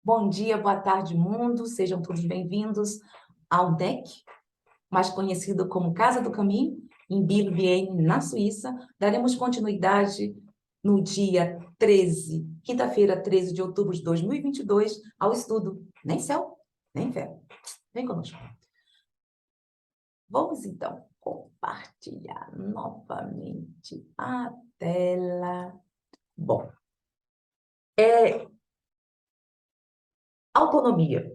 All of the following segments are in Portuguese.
Bom dia, boa tarde, mundo. Sejam todos bem-vindos ao DEC, mais conhecido como Casa do Caminho, em Biel-Bienne, na Suíça. Daremos continuidade no dia 13, quinta-feira, 13 de outubro de 2022, ao estudo Nem Céu, Nem Inferno. Vem conosco. Vamos, então, compartilhar novamente a tela. Bom, autonomia.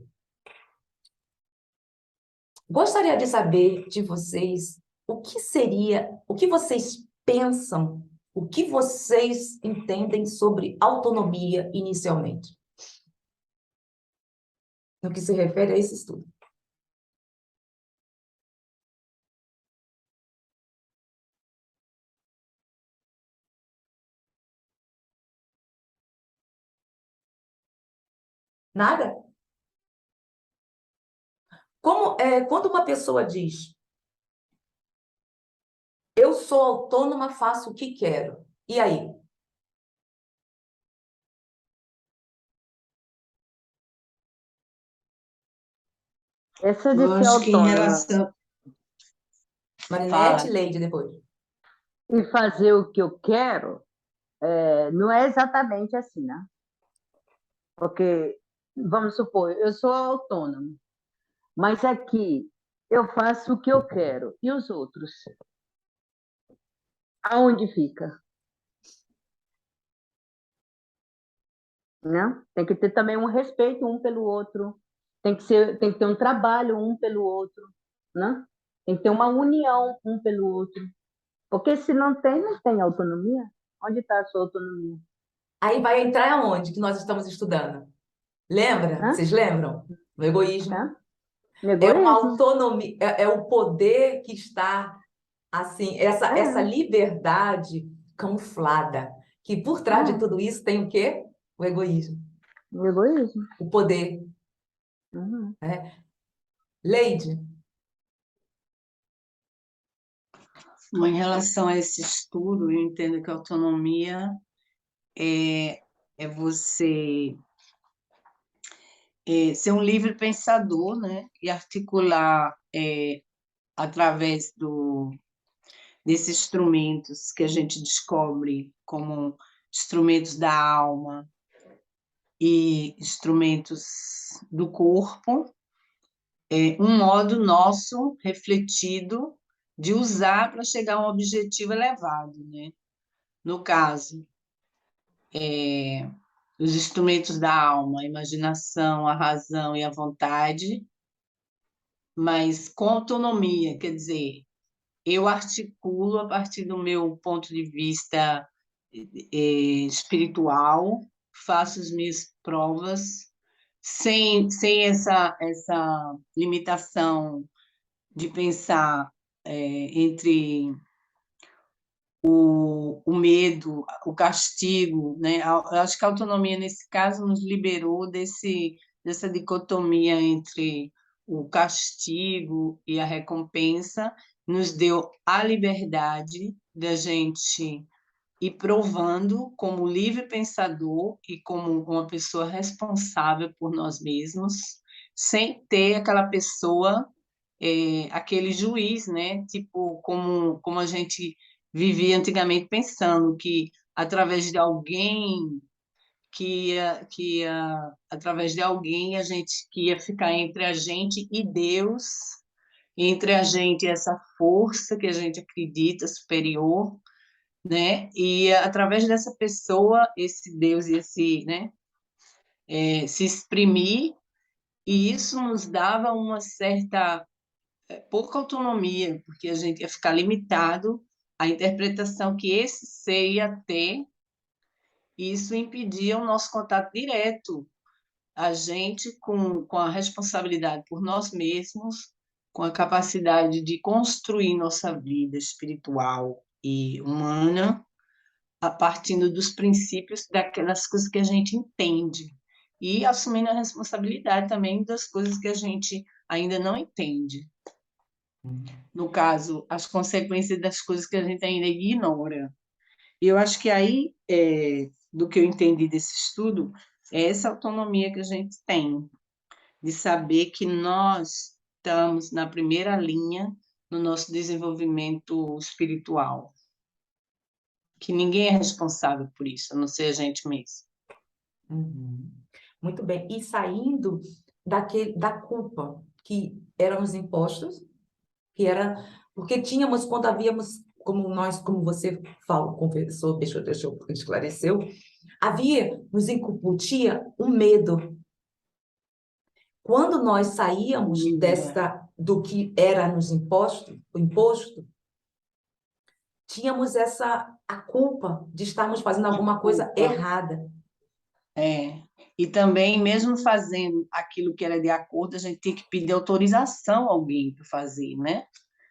Gostaria de saber de vocês o que vocês pensam, o que vocês entendem sobre autonomia inicialmente, no que se refere a esse estudo. Nada? Quando uma pessoa diz, eu sou autônoma, faço o que quero, e aí? Essa Eu de ser acho que em autônoma relação... Marinette, Fala. Leide, depois. e fazer o que eu quero, não é exatamente assim, né? Porque, vamos supor, eu sou autônomo, mas aqui eu faço o que eu quero. E os outros? Aonde fica? Né? Tem que ter também um respeito um pelo outro. Tem que ter um trabalho um pelo outro, né? Tem que ter uma união um pelo outro. Porque se não tem, não tem autonomia. Onde está a sua autonomia? Aí vai entrar aonde que nós estamos estudando? Lembra? Hã? Vocês lembram? No egoísmo. Hã? É uma Egoísmo. autonomia, é o poder que está assim, essa É, liberdade camuflada, que por trás de é, tudo isso tem o quê? O egoísmo, egoísmo. o poder, Uhum. né? Leide, Bom, em relação a esse estudo, eu entendo que a autonomia é você ser um livre pensador, né? E articular através desses instrumentos que a gente descobre como instrumentos da alma e instrumentos do corpo, um modo nosso refletido de usar para chegar a um objetivo elevado, né? No caso, os instrumentos da alma, a imaginação, a razão e a vontade, mas com autonomia, quer dizer, eu articulo a partir do meu ponto de vista espiritual, faço as minhas provas sem essa limitação de pensar entre o medo, o castigo, né? Eu acho que a autonomia, nesse caso, nos liberou dessa dicotomia entre o castigo e a recompensa, nos deu a liberdade da gente ir provando como livre pensador e como uma pessoa responsável por nós mesmos, sem ter aquela pessoa, aquele juiz, né? Tipo, como a gente vivia antigamente pensando que através de alguém através de alguém a gente que ia ficar entre a gente e Deus, entre a gente e essa força que a gente acredita superior, né? E através dessa pessoa esse Deus ia se exprimir, e isso nos dava uma certa pouca autonomia, porque a gente ia ficar limitado à interpretação que esse ser ia ter, e isso impedia o nosso contato direto, a gente com a responsabilidade por nós mesmos, com a capacidade de construir nossa vida espiritual e humana, a partir dos princípios daquelas coisas que a gente entende, e assumindo a responsabilidade também das coisas que a gente ainda não entende. No caso, as consequências das coisas que a gente ainda ignora. E eu acho que aí, do que eu entendi desse estudo, É essa autonomia que a gente tem, de saber que nós estamos na primeira linha no nosso desenvolvimento espiritual, que ninguém é responsável por isso, a não ser a gente mesmo. Uhum. Muito bem. E saindo da culpa que eram os impostos, que era porque tínhamos, quando havíamos, como você falou, confessou, deixou esclareceu, nos incutia um medo. Quando nós saíamos do que era nos o imposto, tínhamos a culpa de estarmos fazendo alguma coisa errada. E também, mesmo fazendo aquilo que era de acordo, a gente tinha que pedir autorização a alguém para fazer, né?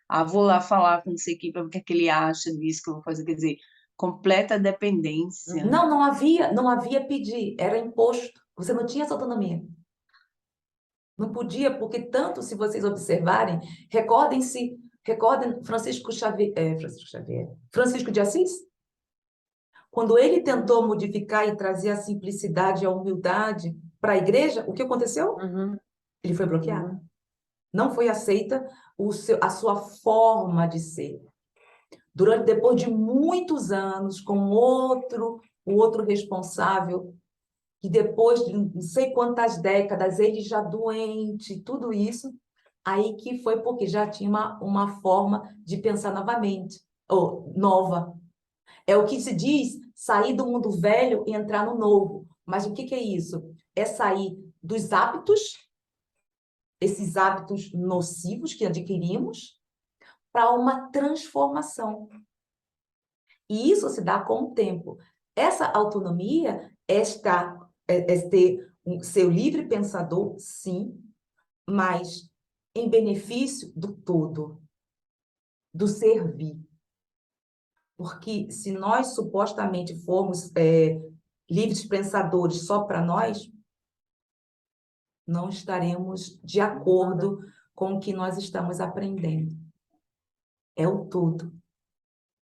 Ah, vou lá falar com essa equipe, para ver o que ele acha disso que eu vou fazer. Quer dizer, completa dependência. Não havia pedir, era imposto. Você não tinha essa autonomia. Não podia, porque tanto, se vocês observarem, recordem Francisco de Assis, quando ele tentou modificar e trazer a simplicidade e a humildade para a igreja, o que aconteceu? Uhum. Ele foi bloqueado. Não foi aceita a sua forma de ser. Depois de muitos anos, com o outro responsável, que depois de não sei quantas décadas, ele já doente, tudo isso, aí que foi porque já tinha uma forma de pensar novamente, ou nova. É o que se diz, sair do mundo velho e entrar no novo. Mas o que é isso? É sair dos hábitos, esses hábitos nocivos que adquirimos, para uma transformação. E isso se dá com o tempo. Essa autonomia é ter seu livre pensador, sim, mas em benefício do todo, do servir. Porque se nós supostamente formos livres pensadores só para nós, não estaremos de acordo com o que nós estamos aprendendo. É o todo,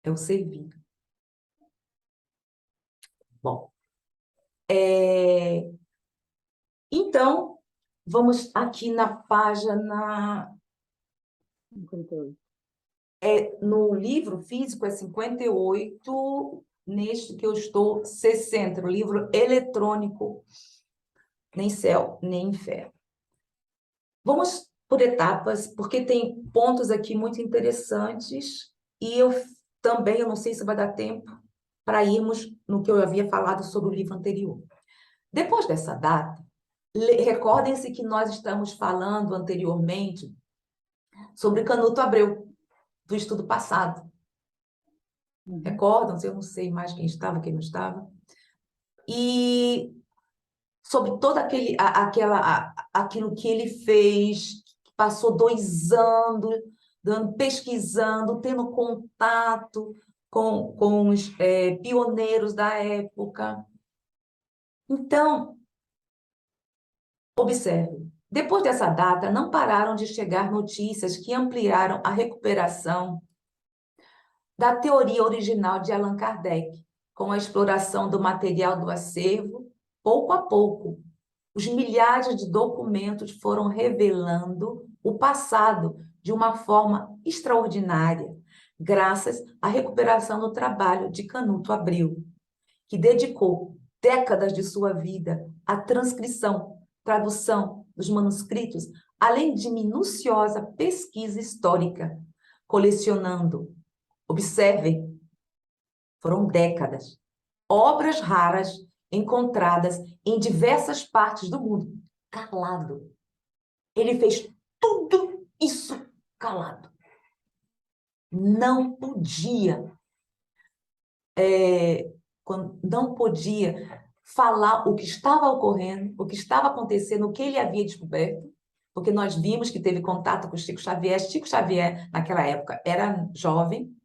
é o servir. Bom, então, vamos aqui na página... No livro físico é 58, neste que eu estou 60, no livro eletrônico, nem céu, nem inferno. Vamos por etapas, porque tem pontos aqui muito interessantes, e eu não sei se vai dar tempo para irmos no que eu havia falado sobre o livro anterior. Depois dessa data, recordem-se que nós estamos falando anteriormente sobre Canuto Abreu, do estudo passado. Recordam-se? Eu não sei mais quem estava, quem não estava. E sobre todo aquilo que ele fez, passou 2 anos pesquisando, tendo contato com os pioneiros da época. Então, observe, depois dessa data, não pararam de chegar notícias que ampliaram a recuperação da teoria original de Allan Kardec, com a exploração do material do acervo, pouco a pouco. Os milhares de documentos foram revelando o passado de uma forma extraordinária, graças à recuperação do trabalho de Canuto Abreu, que dedicou décadas de sua vida à transcrição, tradução dos manuscritos, além de minuciosa pesquisa histórica, colecionando. Observem, foram décadas. Obras raras encontradas em diversas partes do mundo, calado. Ele fez tudo isso calado. Não podia, não podia falar o que estava ocorrendo, o que estava acontecendo, o que ele havia descoberto, porque nós vimos que teve contato com Chico Xavier. Chico Xavier, naquela época, era jovem,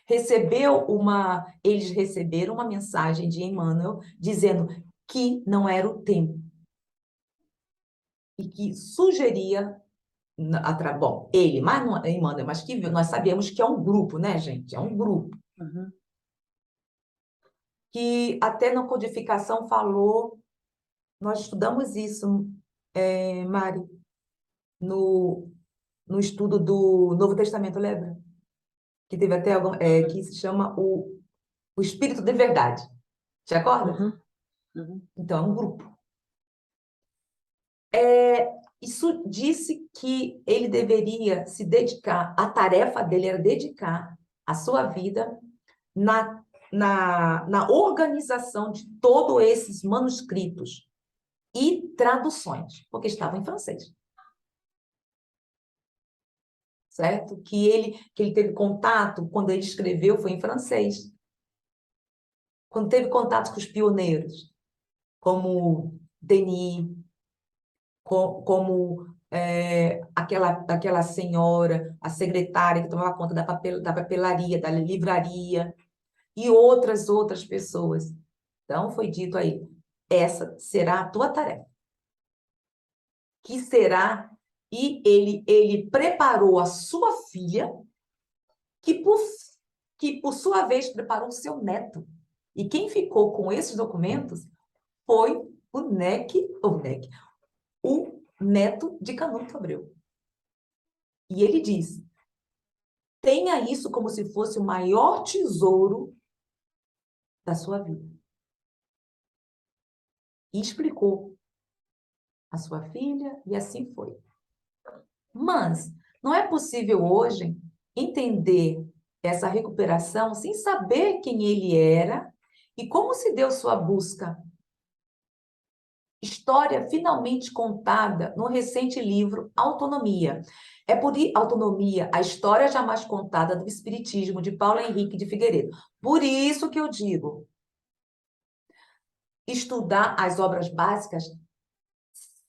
eles receberam uma mensagem de Emmanuel dizendo que não era o tempo e que sugeria, bom, ele, mas não é Emmanuel, mas que nós sabemos que é um grupo, né, gente? É um grupo. Que até na codificação falou nós estudamos isso, Mari, no estudo do Novo Testamento, lembra? Que teve até que se chama o Espírito de Verdade. Te acorda? Uhum, uhum. Então, é um grupo. Isso disse que ele deveria se dedicar, a tarefa dele era dedicar a sua vida na organização de todos esses manuscritos e traduções, porque estavam em francês. Certo? Que ele teve contato, quando ele escreveu, foi em francês. Quando teve contato com os pioneiros, como Denis, como aquela senhora, a secretária que tomava conta da papelaria, da livraria, e outras pessoas. Então, foi dito aí, essa será a tua tarefa. Que será, e ele preparou a sua filha, que por sua vez preparou o seu neto. E quem ficou com esses documentos foi o neto de Canuto Abreu. E ele diz: tenha isso como se fosse o maior tesouro da sua vida. E explicou a sua filha, e assim foi. Mas não é possível hoje entender essa recuperação sem saber quem ele era e como se deu sua busca. História finalmente contada no recente livro Autonomia. É por Autonomia, a história jamais contada do Espiritismo, de Paulo Henrique de Figueiredo. Por isso que eu digo, estudar as obras básicas,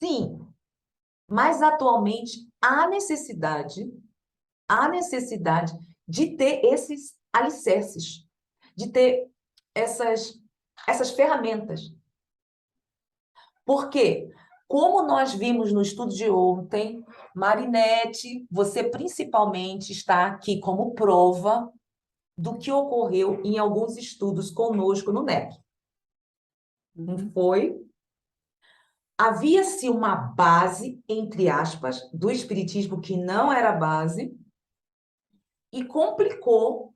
sim, mas atualmente há necessidade de ter esses alicerces, de ter essas ferramentas. Por quê? Como nós vimos no estudo de ontem, Marinete, você principalmente está aqui como prova do que ocorreu em alguns estudos conosco no NEC. Não foi? Havia-se uma base, entre aspas, do espiritismo que não era base e complicou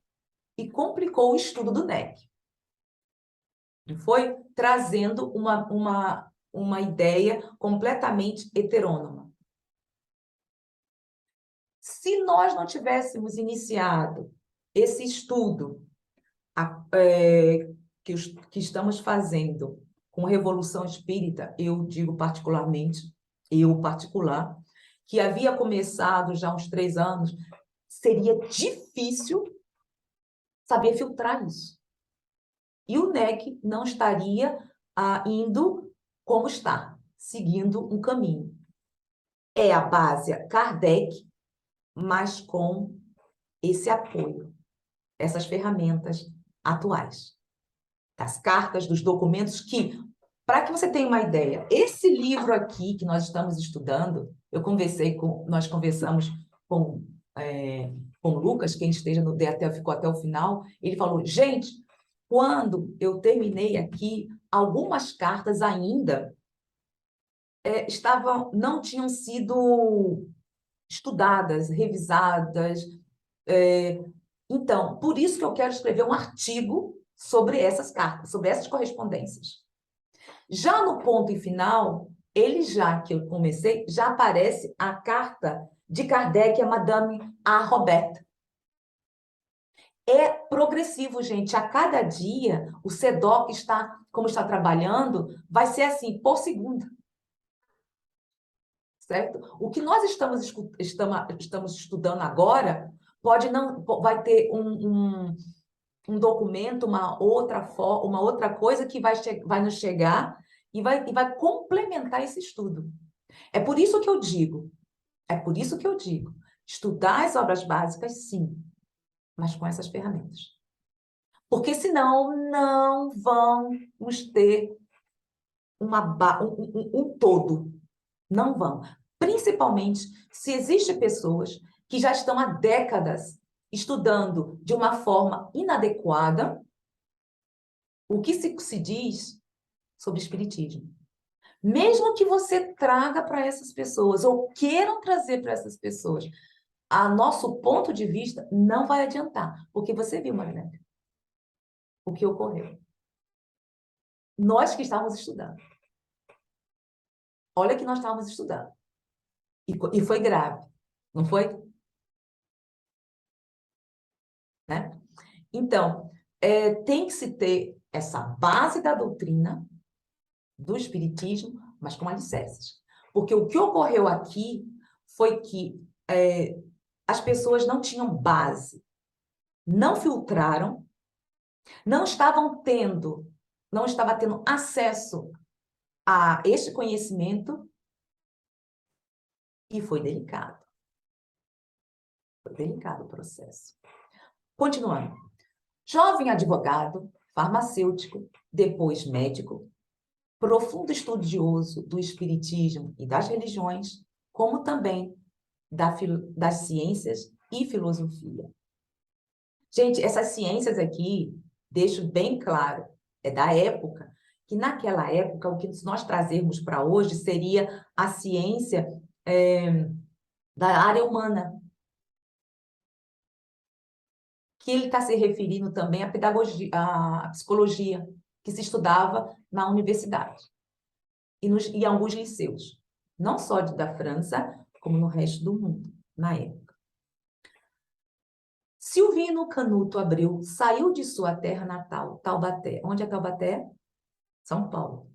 o estudo do NEC. Não foi? Trazendo uma ideia completamente heterônoma. Se nós não tivéssemos iniciado esse estudo que estamos fazendo com Revolução Espírita, eu digo particularmente, que havia começado já há uns 3 anos, seria difícil saber filtrar isso. E o NEC não estaria indo como está, seguindo um caminho. É a base Kardec, mas com esse apoio, essas ferramentas atuais, das cartas, dos documentos que, para que você tenha uma ideia, esse livro aqui que nós estamos estudando, nós conversamos com o Lucas, quem esteja no DATEL ficou até o final, ele falou, gente, quando eu terminei aqui, algumas cartas ainda não tinham sido estudadas, revisadas. Então, por isso que eu quero escrever um artigo sobre essas cartas, sobre essas correspondências. Já no ponto e final, que eu comecei, já aparece a carta de Kardec a Madame A. Roberta. É progressivo, gente. A cada dia, o CEDOC como está trabalhando, vai ser assim, por segunda. Certo? O que nós estamos estudando agora vai ter um documento, uma outra coisa que vai nos chegar e vai complementar esse estudo. É por isso que eu digo, estudar as obras básicas, sim, mas com essas ferramentas. Porque senão não vamos ter um todo. Não vão. Principalmente se existem pessoas que já estão há décadas estudando de uma forma inadequada o que se diz sobre espiritismo. Mesmo que você traga para essas pessoas, ou queiram trazer para essas pessoas, a nosso ponto de vista não vai adiantar. Porque você viu, Marinette, o que ocorreu. Nós que estávamos estudando. Olha que nós estávamos estudando. E foi grave, não foi? Né? Então, tem que se ter essa base da doutrina, do espiritismo, mas com alicerces. Porque o que ocorreu aqui foi que as pessoas não tinham base, não filtraram, não estava tendo acesso a este conhecimento e foi delicado. Foi delicado o processo. Continuando. Jovem advogado, farmacêutico, depois médico, profundo estudioso do espiritismo e das religiões, como também das ciências e filosofia. Gente, essas ciências aqui, deixo bem claro, é da época, que naquela época, o que nós trazermos para hoje seria a ciência da área humana, que ele está se referindo também à pedagogia, à psicologia, que se estudava na universidade e em alguns liceus, não só da França, como no resto do mundo, na época. Silvino Canuto Abreu saiu de sua terra natal, Taubaté. Onde é Taubaté? São Paulo.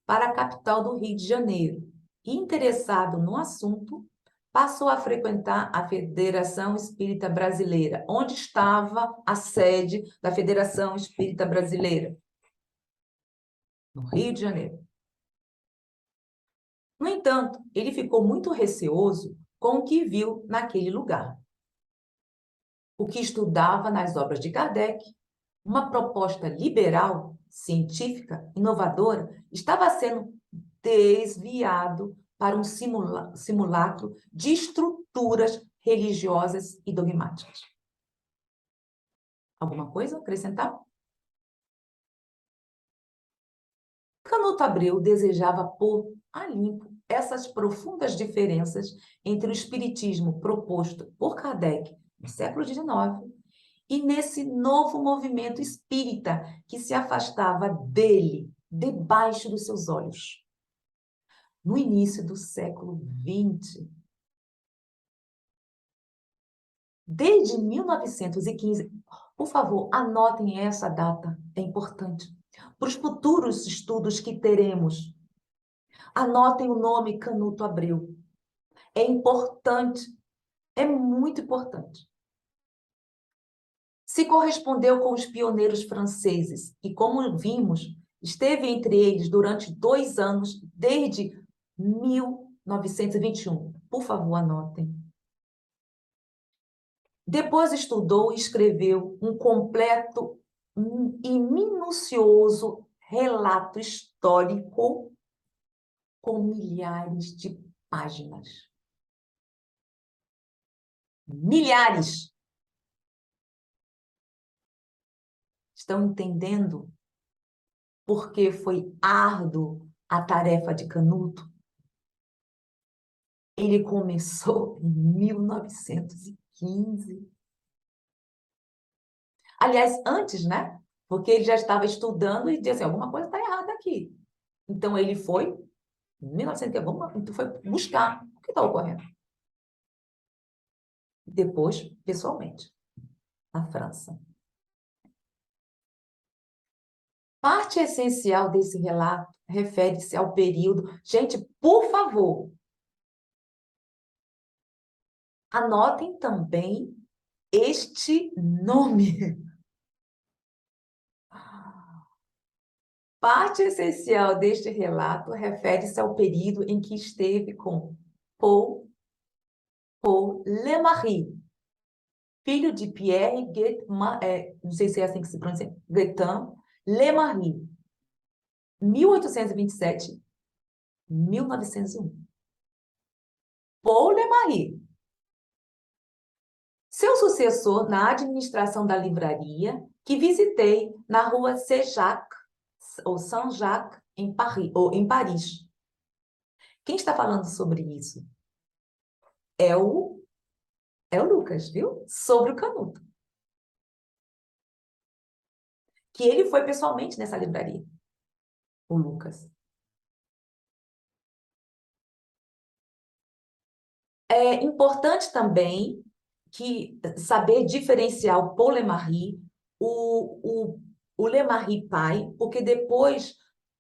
Para a capital do Rio de Janeiro. E, interessado no assunto, passou a frequentar a Federação Espírita Brasileira. Onde estava a sede da Federação Espírita Brasileira? No Rio de Janeiro. No entanto, ele ficou muito receoso com o que viu naquele lugar. O que estudava nas obras de Kardec, uma proposta liberal, científica, inovadora, estava sendo desviado para um simulacro de estruturas religiosas e dogmáticas. Alguma coisa a acrescentar? Canuto Abreu desejava pôr a limpo essas profundas diferenças entre o espiritismo proposto por Kardec no século XIX e nesse novo movimento espírita que se afastava dele, debaixo dos seus olhos. No início do século XX. Desde 1915, por favor, anotem essa data, é importante. Para os futuros estudos que teremos, anotem o nome Canuto Abreu. É importante, é muito importante. Se correspondeu com os pioneiros franceses e, como vimos, esteve entre eles durante 2 anos, desde 1921. Por favor, anotem. Depois estudou e escreveu um completo e minucioso relato histórico com milhares de páginas. Milhares! Estão entendendo por que foi árduo a tarefa de Canuto? Ele começou em 1915. Aliás, antes, né? Porque ele já estava estudando e disse assim, alguma coisa está errada aqui. Então, ele foi, em 1915, foi buscar o que está ocorrendo. Depois, pessoalmente, na França. Parte essencial desse relato refere-se ao período... Gente, por favor, anotem também este nome. Parte essencial deste relato refere-se ao período em que esteve com Paul Lemarie, filho de Pierre não sei se é assim que se pronuncia, Guetin Lemarie, 1827-1901. Paul Lemarie. Seu sucessor na administração da livraria, que visitei na rua Saint-Jacques, ou Saint-Jacques, em Paris. Quem está falando sobre isso? É o Lucas, viu? Sobre o Canuto. Que ele foi pessoalmente nessa livraria, o Lucas. É importante também que saber diferenciar o Paul Lemarri, o Lemarri pai, porque depois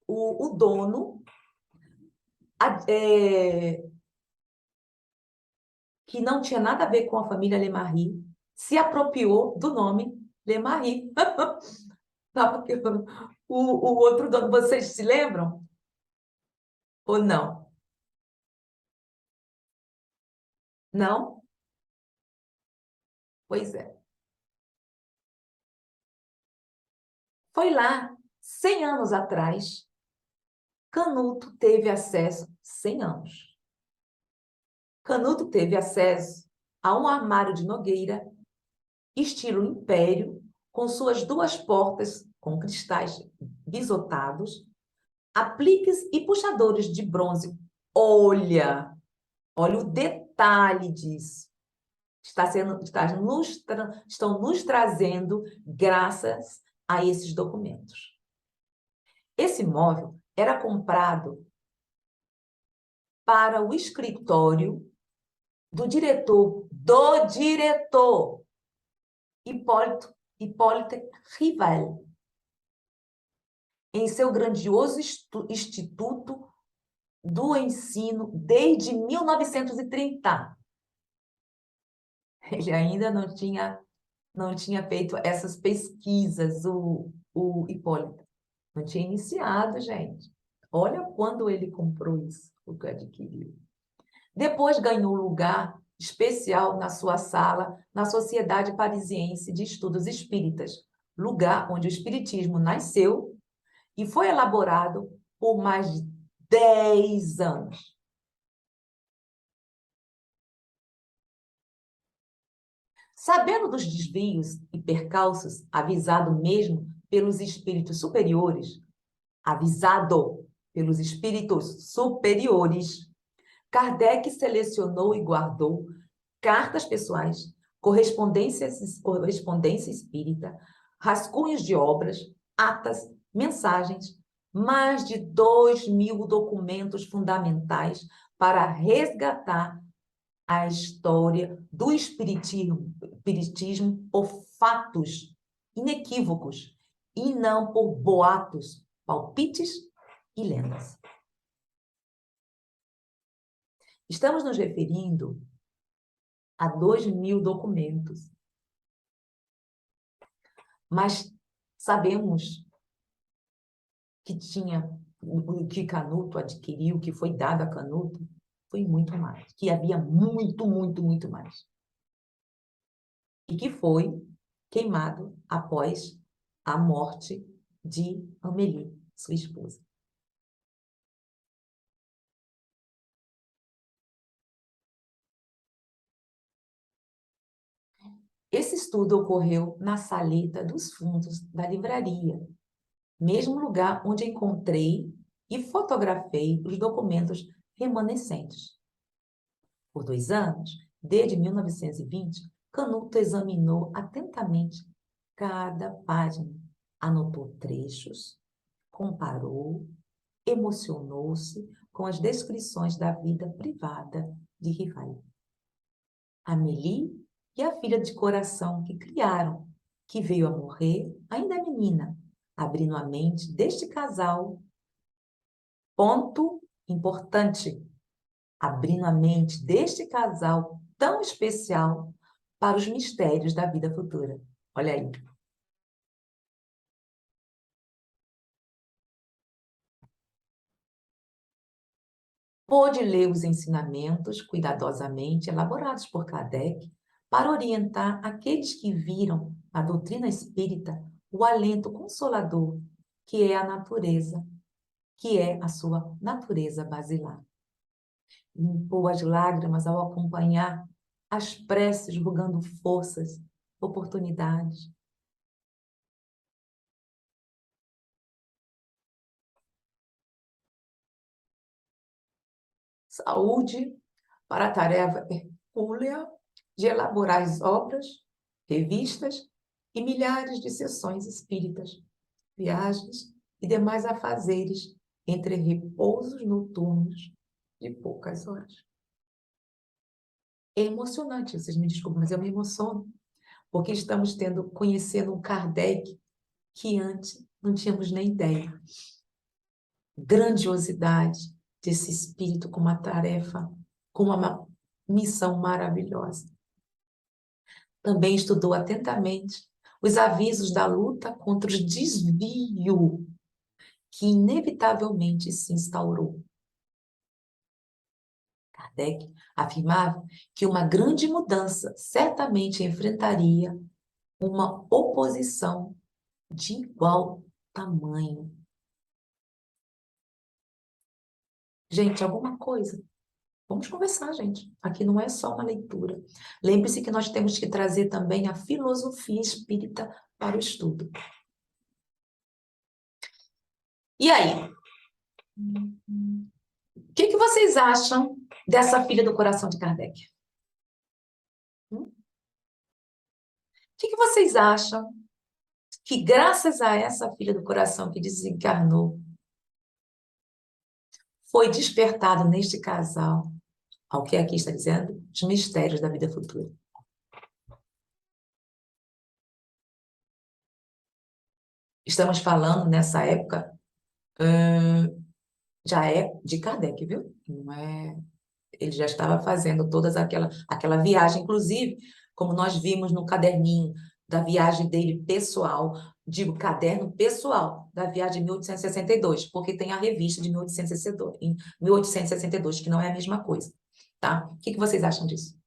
o dono, que não tinha nada a ver com a família Lemarri, se apropriou do nome Lemarri. Tá, porque o outro dono, vocês se lembram? Ou não? Não? Pois é. Foi lá, 100 anos atrás, Canuto teve acesso, 100 anos. Canuto teve acesso a um armário de nogueira, estilo império, com suas duas portas com cristais bisotados, apliques e puxadores de bronze. Olha o detalhe disso. Estão nos trazendo graças a esses documentos. Esse móvel era comprado para o escritório do diretor, Hipólito Rival, em seu grandioso Instituto do Ensino desde 1930. Ele ainda não tinha feito essas pesquisas, o Hipólito. Não tinha iniciado, gente. Olha quando ele comprou isso, o que adquiriu. Depois ganhou lugar especial na sua sala, na Sociedade Parisiense de Estudos Espíritas, lugar onde o espiritismo nasceu e foi elaborado por mais de 10 anos. Sabendo dos desvios e percalços, avisado mesmo pelos espíritos superiores, Kardec selecionou e guardou cartas pessoais, correspondência espírita, rascunhos de obras, atas, mensagens, mais de 2.000 documentos fundamentais para resgatar a história do espiritismo por fatos inequívocos e não por boatos, palpites e lendas. Estamos nos referindo a 2.000 documentos. Mas sabemos que Canuto adquiriu, que foi dado a Canuto, foi muito mais. Que havia muito, muito, muito mais. E que foi queimado após a morte de Amélie, sua esposa. Esse estudo ocorreu na saleta dos fundos da livraria, mesmo lugar onde encontrei e fotografei os documentos remanescentes. Por 2 anos, desde 1920, Canuto examinou atentamente cada página, anotou trechos, comparou, emocionou-se com as descrições da vida privada de Rivail. Amélie e a filha de coração que criaram, que veio a morrer ainda menina, abrindo a mente deste casal. Ponto importante, abrindo a mente deste casal tão especial para os mistérios da vida futura. Olha aí. Pôde ler os ensinamentos cuidadosamente elaborados por Kardec para orientar aqueles que viram na doutrina espírita o alento consolador que é a natureza, que é a sua natureza basilar. Limpou as lágrimas ao acompanhar as preces rogando forças, oportunidades. saúde para a tarefa hercúlea de elaborar as obras, revistas e milhares de sessões espíritas, viagens e demais afazeres entre repousos noturnos de poucas horas. É emocionante, vocês me desculpem, mas eu me emociono, porque estamos conhecendo um Kardec que antes não tínhamos nem ideia. Grandiosidade desse espírito com uma tarefa, com uma missão maravilhosa. Também estudou atentamente os avisos da luta contra o desvio que inevitavelmente se instaurou. Kardec afirmava que uma grande mudança certamente enfrentaria uma oposição de igual tamanho. Gente, alguma coisa. Vamos conversar, gente. Aqui não é só uma leitura. Lembre-se que nós temos que trazer também a filosofia espírita para o estudo. E aí? O que vocês acham dessa filha do coração de Kardec? O que vocês acham que, graças a essa filha do coração que desencarnou, foi despertado neste casal, ao que aqui está dizendo, os mistérios da vida futura? Estamos falando, nessa época, já é de Kardec, viu? Não é... Ele já estava fazendo toda aquela viagem, inclusive, como nós vimos no caderninho da viagem dele pessoal, digo caderno pessoal, da viagem de 1862, porque tem a revista de 1862, em 1862, que não é a mesma coisa, tá? O que vocês acham disso?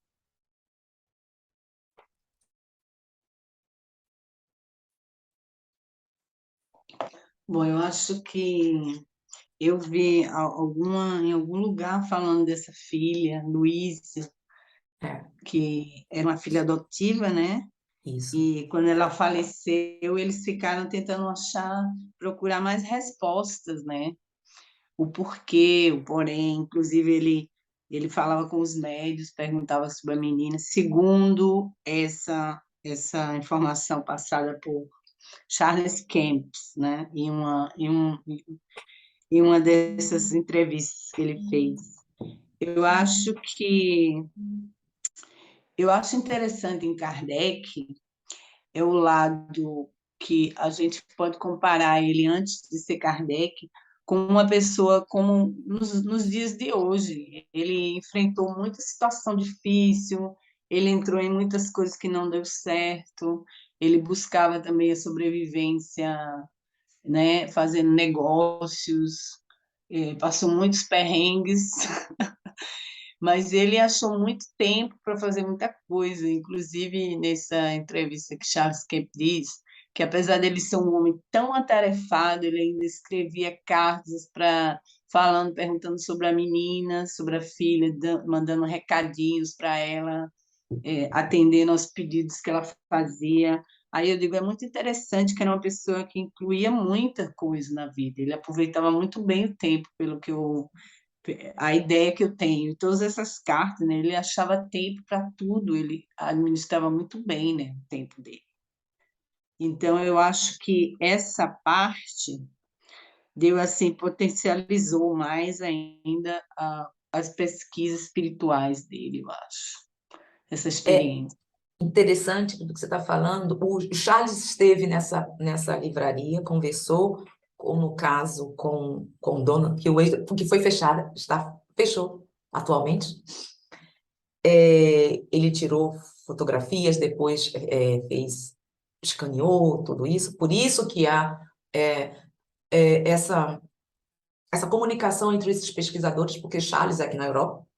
Bom, eu acho que eu vi em algum lugar falando dessa filha, Luísa, É, que era uma filha adotiva, né? isso. E quando ela faleceu, eles ficaram tentando procurar mais respostas, né? O porquê, o porém. Inclusive, ele falava com os médios, perguntava sobre a menina, segundo essa informação passada por Charles Kempis, né? Em uma dessas entrevistas que ele fez. Eu acho que eu acho interessante em Kardec é o lado que a gente pode comparar ele antes de ser Kardec com uma pessoa como nos dias de hoje. Ele enfrentou muita situação difícil, ele entrou em muitas coisas que não deu certo, ele buscava também a sobrevivência, né, fazendo negócios, passou muitos perrengues, mas ele achou muito tempo para fazer muita coisa, inclusive nessa entrevista que Charles Kemp diz que apesar dele ser um homem tão atarefado, ele ainda escrevia cartas para falando, perguntando sobre a menina, sobre a filha, mandando recadinhos para ela, atendendo aos pedidos que ela fazia. Aí eu digo, é muito interessante que era uma pessoa que incluía muita coisa na vida. Ele aproveitava muito bem o tempo, pelo que a ideia que eu tenho. Todas essas cartas, né, ele achava tempo para tudo, ele administrava muito bem, né, o tempo dele. Então eu acho que essa parte deu assim potencializou mais ainda as pesquisas espirituais dele, eu acho. Essa É experiência. interessante do que você está falando. O Charles esteve nessa livraria, conversou, no caso, com dona, que foi fechada, fechou atualmente. Ele tirou fotografias, depois escaneou tudo isso, por isso que há essa comunicação entre esses pesquisadores, porque Charles é aqui na Europa,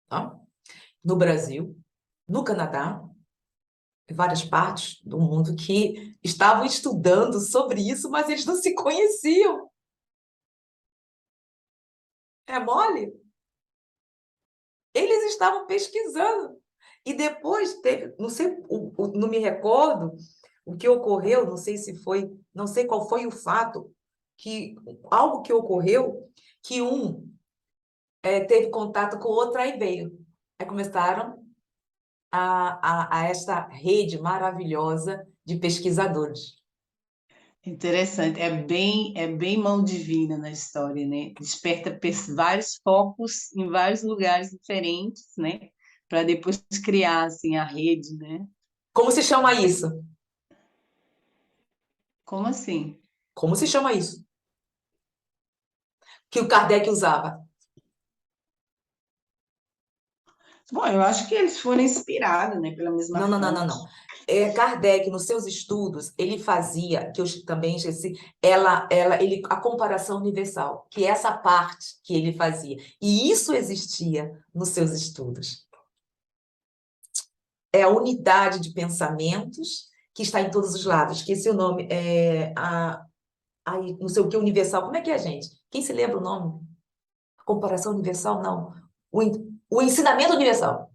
tá? No Brasil, no Canadá, em várias partes do mundo que estavam estudando sobre isso, mas eles não se conheciam. É mole? Eles estavam pesquisando. E depois teve, não sei, não me recordo o que ocorreu, não sei se foi, não sei qual foi o fato, que algo que ocorreu, que um teve contato com outra, aí veio. Aí começaram a esta rede maravilhosa de pesquisadores. Interessante, é bem mão divina na história, né? Desperta vários focos em vários lugares diferentes, né? Para depois criar assim a rede, né? Como se chama isso? Como assim? Como se chama isso? Que o Kardec usava. Bom, eu acho que eles foram inspirados, né, pela mesma Não, não, não, não, fonte. não. Kardec, nos seus estudos, ele fazia, que eu também esqueci, a comparação universal, que é essa parte que ele fazia. E isso existia nos seus estudos. É a unidade de pensamentos que está em todos os lados. Esqueci o nome. Não sei o que, universal. Como é que é, gente? Quem se lembra o nome? Comparação universal? Não. O ensinamento universal.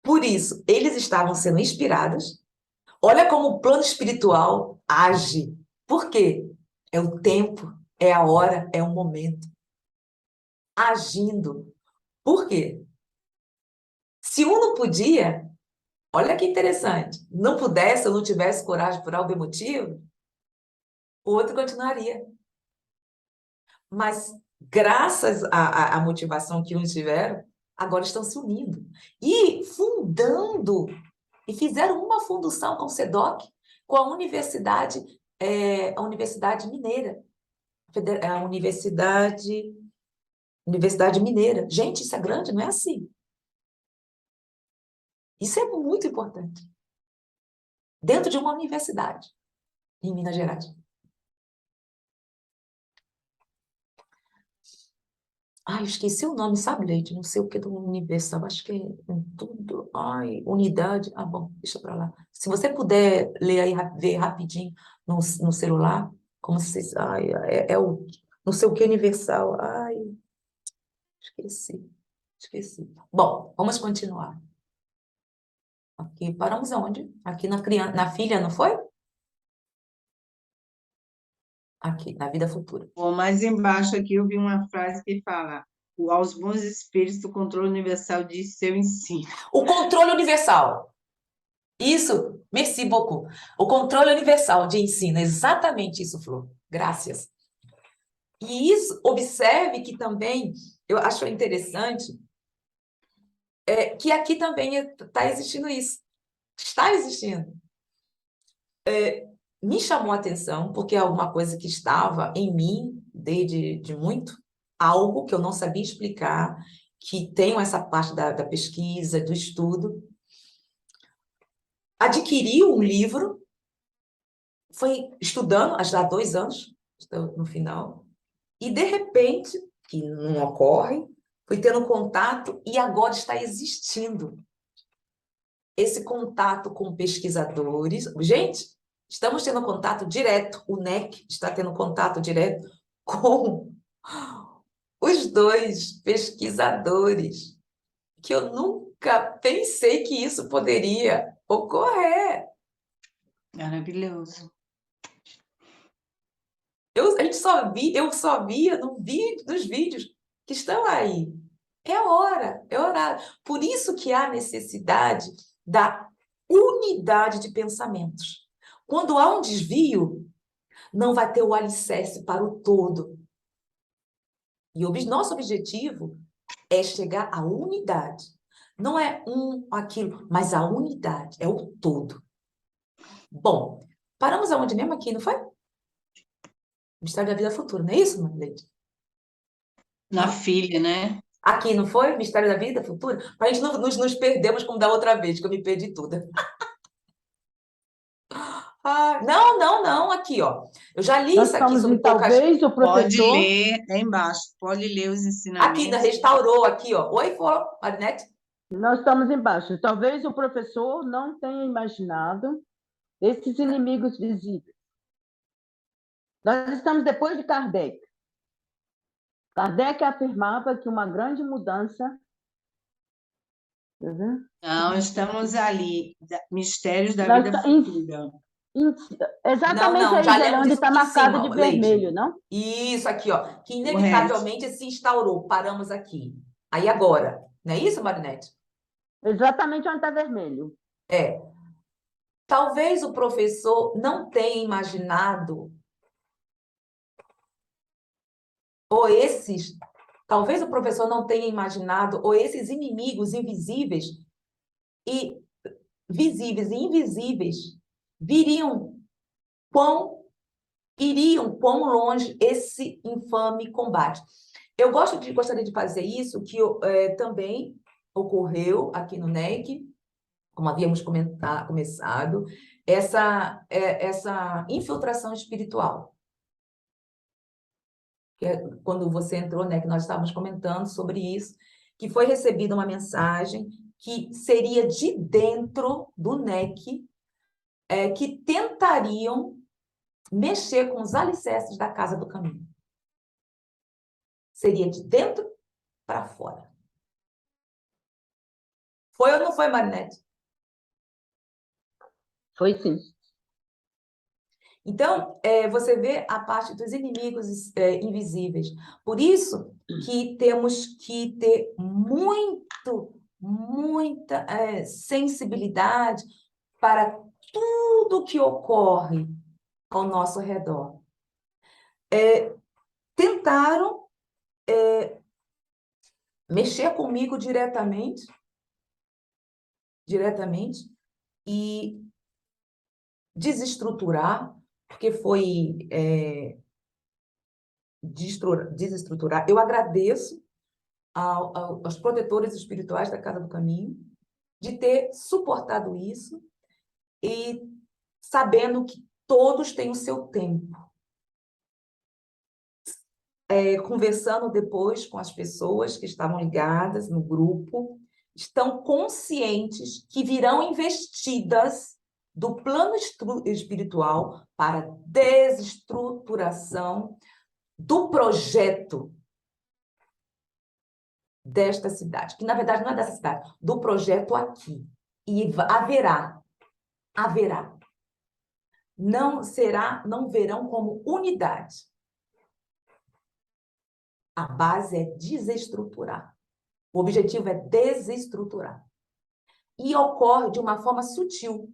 Por isso, eles estavam sendo inspirados. Olha como o plano espiritual age. Por quê? É o tempo, é a hora, é o momento. Agindo. Por quê? Se um não podia, olha que interessante, não pudesse ou não tivesse coragem por algum motivo, o outro continuaria. Mas, graças à motivação que uns tiveram, agora estão se unindo. E fundando, e fizeram uma fundação com o SEDOC, com a Universidade Mineira. A Universidade Mineira. Gente, isso é grande, não é assim. Isso é muito importante. Dentro de uma universidade, em Minas Gerais. Ai, eu esqueci o nome, sabe, Leite? Não sei o que do Universal, acho que é em tudo. Ai, unidade. Ah, bom, deixa pra lá. Se você puder ler aí, ver rapidinho no celular, como se. Ai, é o. Não sei o que Universal. Ai, esqueci. Bom, vamos continuar. Aqui, paramos aonde? Aqui na filha, não foi? Aqui, na vida futura. Bom, mais embaixo aqui eu vi uma frase que fala: aos bons espíritos, o controle universal de seu ensino. O controle universal. Isso, merci beaucoup. O controle universal de ensino, exatamente isso, Flor. Graças. E isso, observe que também, eu acho interessante, que aqui também está existindo isso. Está existindo. Me chamou a atenção, porque é uma coisa que estava em mim desde de muito, algo que eu não sabia explicar, que tenho essa parte da pesquisa, do estudo. Adquiri um livro, foi estudando, há 2 anos, estou no final, e de repente, que não ocorre, fui tendo contato e agora está existindo esse contato com pesquisadores. Gente, estamos tendo contato direto, o NEC está tendo contato direto com os dois pesquisadores, que eu nunca pensei que isso poderia ocorrer. Maravilhoso. Eu só via nos vídeos que estão aí. É hora, é horário. Por isso que há necessidade da unidade de pensamentos. Quando há um desvio, não vai ter o alicerce para o todo. E o nosso objetivo é chegar à unidade. Não é aquilo, mas a unidade, é o todo. Bom, paramos aonde mesmo aqui, não foi? Mistério da vida futura, não é isso, Marlene? Na filha, né? Aqui, não foi? Mistério da vida futura? Para a gente não nos perdermos como da outra vez, que eu me perdi tudo. Não, não, não, aqui, ó. Eu já li Nós isso aqui estamos sobre em talvez o Pode professor. ler, é embaixo, pode ler os Aqui, ensinamentos. restaurou, aqui, ó. Oi, Marinete? Nós estamos embaixo. Talvez o professor não tenha imaginado esses inimigos visíveis. Nós estamos depois de Kardec. Kardec afirmava que uma grande mudança. Não, estamos ali, mistérios da Nós vida em futura. Exatamente Não, aí, já Zélia, lemos onde isso está aqui em marcado cima, de Leide. vermelho, não? Isso aqui, ó, que Correto. inevitavelmente se instaurou. Paramos aqui. Aí agora, não é isso, Marinete? Exatamente onde está vermelho. É. Talvez o professor não tenha imaginado, ou esses, talvez o professor não tenha imaginado, ou esses inimigos invisíveis e visíveis e invisíveis viriam quão longe esse infame combate. Eu gostaria de fazer isso, que também ocorreu aqui no NEC, como havíamos começado, essa infiltração espiritual. Que é quando você entrou, né, que nós estávamos comentando sobre isso, que foi recebida uma mensagem que seria de dentro do NEC, que tentariam mexer com os alicerces da Casa do Caminho. Seria de dentro para fora. Foi ou não foi, Marinete? Foi sim. Então, você vê a parte dos inimigos invisíveis. Por isso que temos que ter muita sensibilidade para tudo que ocorre ao nosso redor. Tentaram mexer comigo diretamente, e desestruturar, porque foi desestruturar. Eu agradeço aos protetores espirituais da Casa do Caminho de ter suportado isso e sabendo que todos têm o seu tempo. Conversando depois com as pessoas que estavam ligadas no grupo, estão conscientes que virão investidas do plano espiritual para desestruturação do projeto desta cidade, que na verdade não é dessa cidade, do projeto aqui. E haverá. Não verão como unidade. A base é desestruturar. O objetivo é desestruturar. E ocorre de uma forma sutil,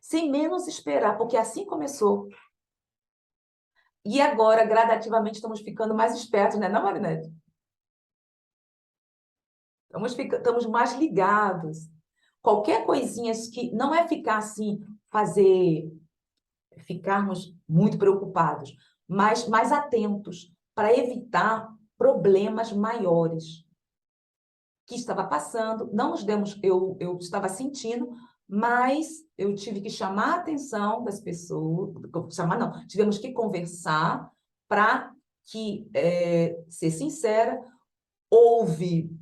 sem menos esperar, porque assim começou. E agora, gradativamente, estamos ficando mais espertos, né, não, Marinete? Estamos mais ligados. Qualquer coisinha que não é ficar assim, ficarmos muito preocupados, mas mais atentos para evitar problemas maiores que estava passando, não nos demos, eu estava sentindo, mas eu tive que chamar a atenção das pessoas, tivemos que conversar para que, ser sincera, houve,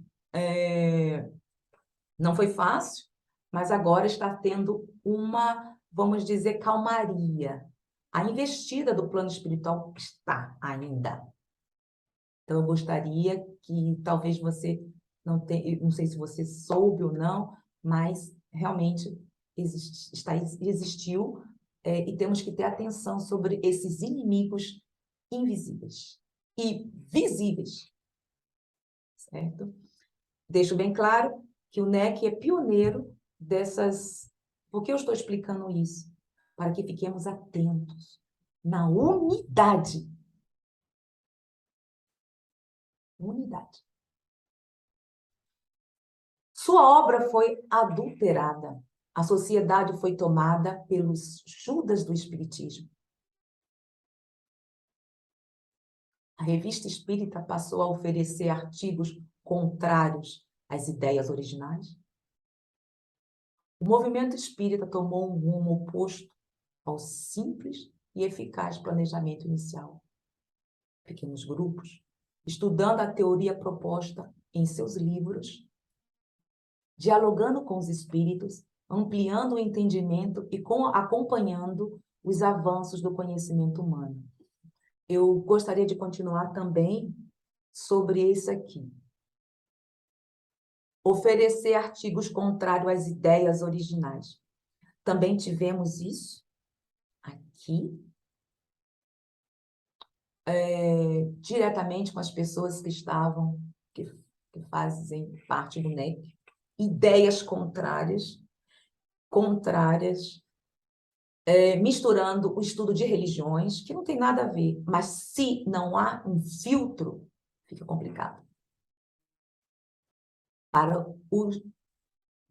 não foi fácil, mas agora está tendo uma, vamos dizer, calmaria. A investida do plano espiritual está ainda. Então, eu gostaria que talvez você não sei se você soube ou não, mas realmente existiu, e temos que ter atenção sobre esses inimigos invisíveis e visíveis, certo? Deixo bem claro que o NEC é pioneiro dessas... Por que eu estou explicando isso? Para que fiquemos atentos na unidade. Unidade. Sua obra foi adulterada. A sociedade foi tomada pelos Judas do Espiritismo. A revista espírita passou a oferecer artigos contrários às ideias originais. O movimento espírita tomou um rumo oposto ao simples e eficaz planejamento inicial. Pequenos grupos, estudando a teoria proposta em seus livros, dialogando com os espíritos, ampliando o entendimento e acompanhando os avanços do conhecimento humano. Eu gostaria de continuar também sobre isso aqui. Oferecer artigos contrários às ideias originais. Também tivemos isso aqui, diretamente com as pessoas que fazem parte do NEC, ideias contrárias, misturando o estudo de religiões, que não tem nada a ver, mas se não há um filtro, fica complicado. Para o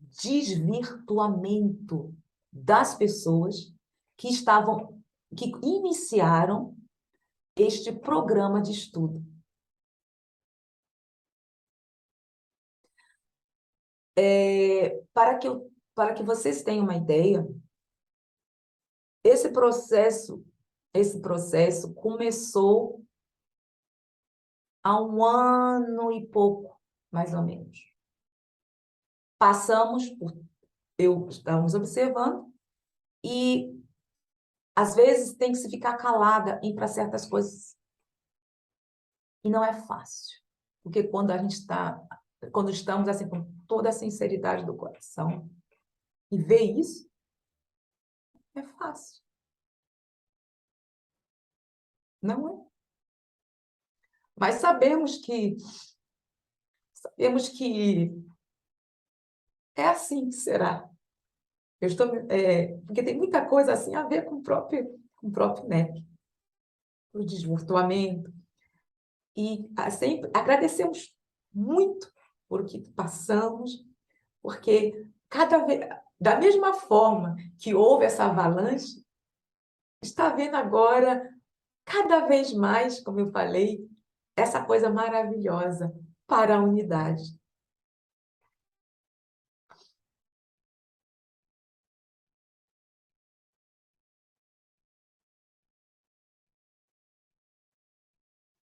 desvirtuamento das pessoas que iniciaram este programa de estudo. Para que vocês tenham uma ideia, esse processo começou há 1 ano e pouco, mais ou menos. Estávamos observando, e às vezes tem que se ficar calada para certas coisas. E não é fácil, porque quando estamos assim com toda a sinceridade do coração e vê isso, é fácil. Não é. Mas sabemos que é assim que será. Porque tem muita coisa assim a ver com o próprio NEC, o desvirtuamento. E sempre agradecemos muito por o que passamos, porque cada vez, da mesma forma que houve essa avalanche, está havendo agora, cada vez mais, como eu falei, essa coisa maravilhosa para a unidade.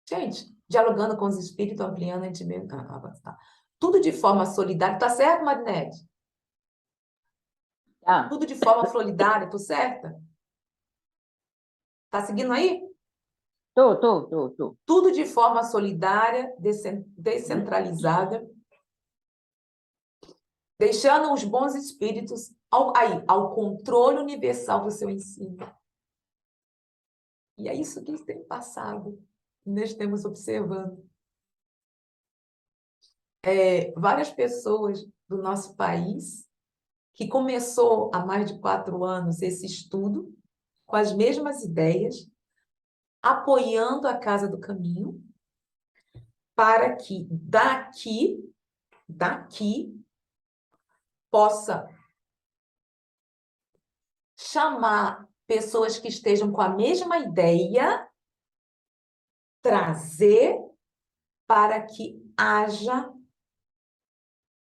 Gente, dialogando com os espíritos, ampliando a gente mesmo. Tá. Tudo de forma solidária. Tá certo, Marinete? Ah, Tudo de forma solidária, tô certa? Tá seguindo aí? tô. Tudo de forma solidária, descentralizada, deixando os bons espíritos ao controle universal do seu ensino. E é isso que tem passado, nós temos observando. Várias pessoas do nosso país, que começou há mais de 4 anos esse estudo, com as mesmas ideias, apoiando a Casa do Caminho, para que daqui possa chamar pessoas que estejam com a mesma ideia, trazer para que haja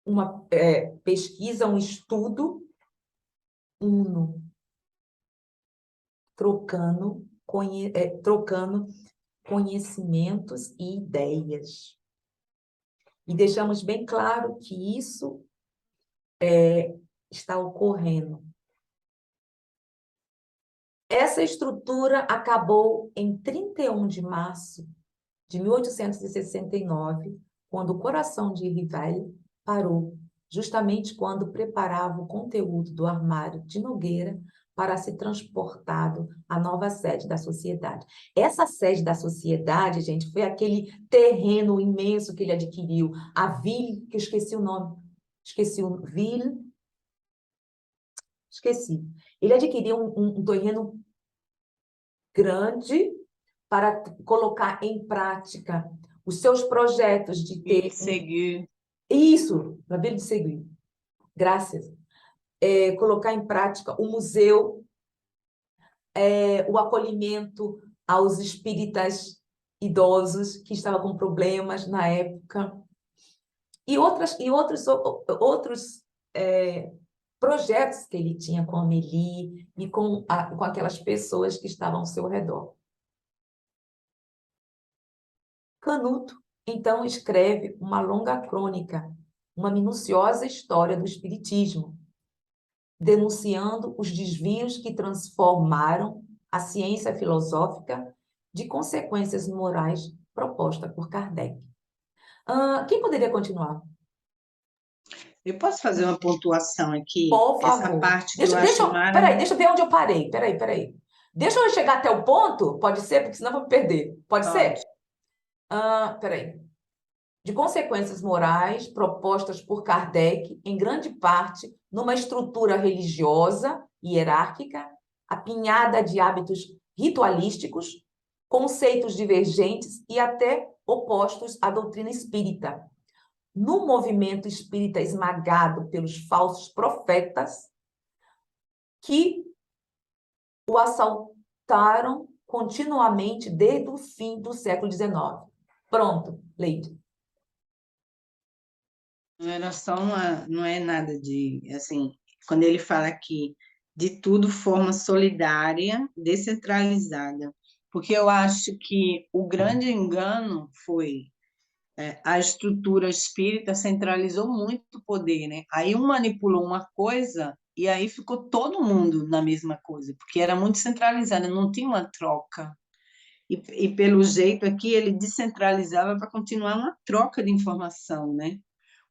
uma pesquisa, um estudo uno, trocando conhecimentos e ideias. E deixamos bem claro que isso está ocorrendo. Essa estrutura acabou em 31 de março de 1869, quando o coração de Rivail parou, justamente quando preparava o conteúdo do armário de Nogueira para ser transportado à nova sede da sociedade. Essa sede da sociedade, gente, foi aquele terreno imenso que ele adquiriu, a Ville, que eu esqueci o nome, esqueci. Ele adquiriu um terreno grande para colocar em prática os seus projetos de ter... Seguir. Isso, na Vila de Seguir. Graças. Colocar em prática o museu, o acolhimento aos espíritas idosos que estavam com problemas na época, e outros projetos que ele tinha com a Amélie e com aquelas pessoas que estavam ao seu redor. Canuto, então, escreve uma longa crônica, uma minuciosa história do espiritismo, denunciando os desvios que transformaram a ciência filosófica de consequências morais proposta por Kardec. Quem poderia continuar? Eu posso fazer uma pontuação aqui? Por Essa favor. parte que eu acho Peraí, deixa eu ver onde eu parei. Peraí. Deixa eu chegar até o ponto, pode ser? Porque senão eu vou me perder. Pode ser? Pode. Peraí. De consequências morais propostas por Kardec, em grande parte numa estrutura religiosa e hierárquica, apinhada de hábitos ritualísticos, conceitos divergentes e até opostos à doutrina espírita. No movimento espírita esmagado pelos falsos profetas que o assaltaram continuamente desde o fim do século XIX. Pronto, Leide. Não era só não é nada de, assim, quando ele fala aqui de tudo forma solidária, descentralizada, porque eu acho que o grande engano foi a estrutura espírita centralizou muito o poder, né? Aí um manipulou uma coisa e aí ficou todo mundo na mesma coisa, porque era muito centralizada, não tinha uma troca. E pelo jeito aqui ele descentralizava para continuar uma troca de informação, né?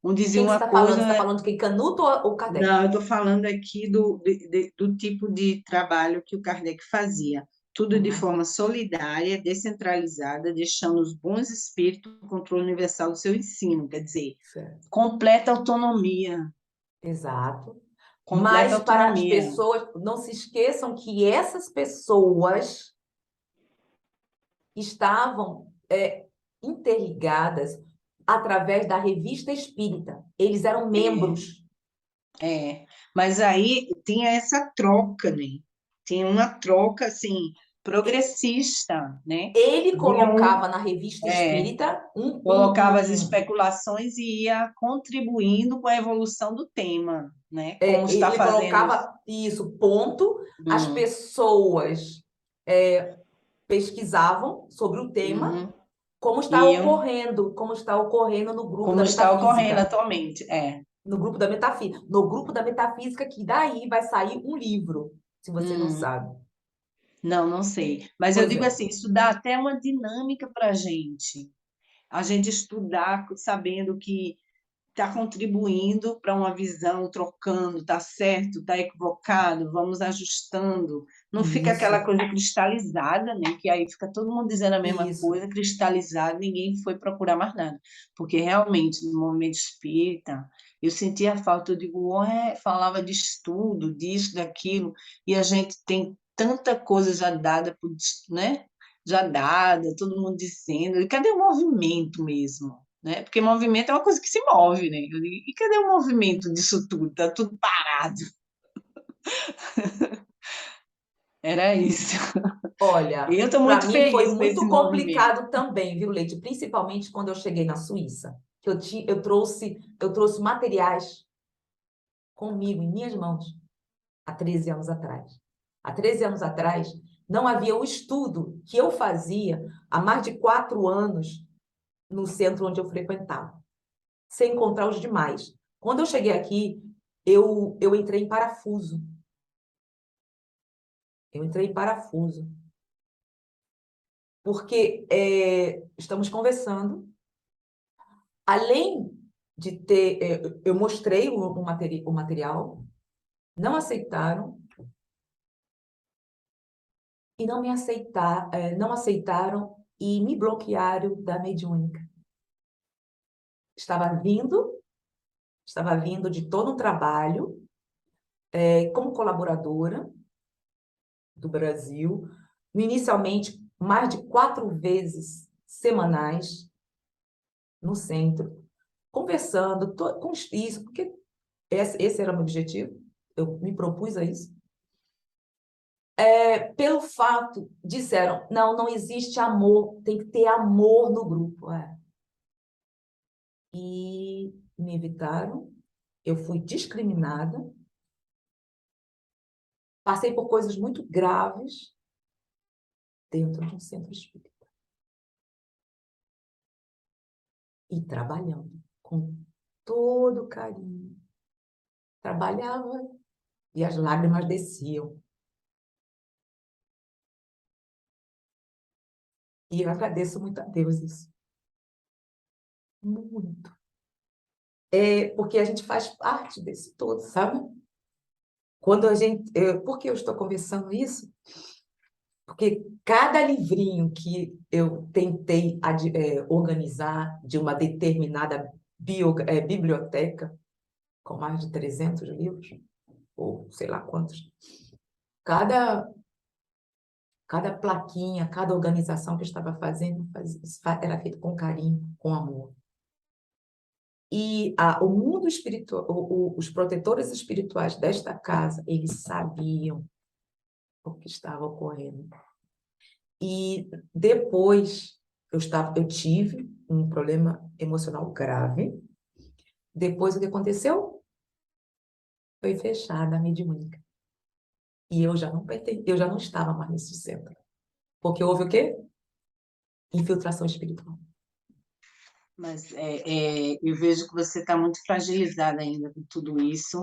Um dizia Quem que você uma está falando? Você coisa, está falando de quem? Canuto ou Kardec? não, eu estou falando aqui do tipo de trabalho que o Kardec fazia. Tudo de Uhum. forma solidária, descentralizada, deixando os bons espíritos o controle universal do seu ensino. Quer dizer, Certo. completa autonomia. Exato. Completa Mas para as autonomia. pessoas, não se esqueçam que essas pessoas estavam interligadas através da Revista Espírita. Eles eram É, membros. mas aí tinha essa troca, né? Tinha uma troca, assim, progressista, né? Ele Vinha um, colocava na Revista é, Espírita colocava as especulações e ia contribuindo com a evolução do tema, né? Como está ele fazendo. colocava isso, ponto. As Hum, pessoas pesquisavam sobre o tema, uhum. Iam, como está ocorrendo no grupo como da está ocorrendo metafísica. atualmente. É. No grupo da metafísica. No grupo da metafísica, que daí vai sair um livro, se você não Hum. sabe. Não, não sei. Mas eu Pois digo é. assim, isso dá até uma dinâmica para a gente. A gente estudar sabendo que está contribuindo para uma visão, trocando, está certo, está equivocado, vamos ajustando. Não fica aquela Isso, coisa cristalizada, né? Que aí fica todo mundo dizendo a mesma isso. coisa, cristalizado, ninguém foi procurar mais nada. Porque realmente, no movimento espírita, eu sentia falta, eu digo, ué, falava de estudo, disso, daquilo, e a gente tem tanta coisa já dada, né? Já dada, todo mundo dizendo, e cadê o movimento mesmo? Né? Porque movimento é uma coisa que se move, né? Eu digo, e cadê o movimento disso tudo? Tá tudo parado. Era isso. Olha, Eu estou para muito mim foi feliz com esse muito movimento. complicado também, viu, Leite? Principalmente quando eu cheguei na Suíça, que eu trouxe materiais comigo, em minhas mãos, há 13 anos atrás. Há 13 anos atrás, não havia o estudo que eu fazia há mais de 4 anos no centro onde eu frequentava, sem encontrar os demais. Quando eu cheguei aqui, eu entrei em parafuso. Eu entrei em parafuso. Porque estamos conversando, além de ter... eu mostrei o material, não aceitaram, e não aceitaram e me bloquearam da mediúnica. Estava vindo de todo um trabalho como colaboradora do Brasil, inicialmente mais de 4 vezes semanais no centro, conversando com isso, porque esse era o meu objetivo, eu me propus a isso. Pelo fato, disseram, não existe amor, tem que ter amor no grupo. E me evitaram, eu fui discriminada, passei por coisas muito graves dentro de um centro espírita. E trabalhando com todo carinho. Trabalhava e as lágrimas desciam. E eu agradeço muito a Deus isso. Muito. Porque a gente faz parte desse todo, sabe? Quando a gente... por que eu estou conversando isso? Porque cada livrinho que eu tentei organizar de uma determinada biblioteca, com mais de 300 livros, ou sei lá quantos, cada, cada plaquinha, cada organização que eu estava fazendo era feito com carinho, com amor. E o mundo espiritual, os protetores espirituais desta casa, eles sabiam o que estava ocorrendo. E depois eu tive um problema emocional grave. Depois o que aconteceu? Foi fechada a mediúnica. E eu já não estava mais nesse centro. Porque houve o quê? Infiltração espiritual. Mas eu vejo que você está muito fragilizada ainda com tudo isso.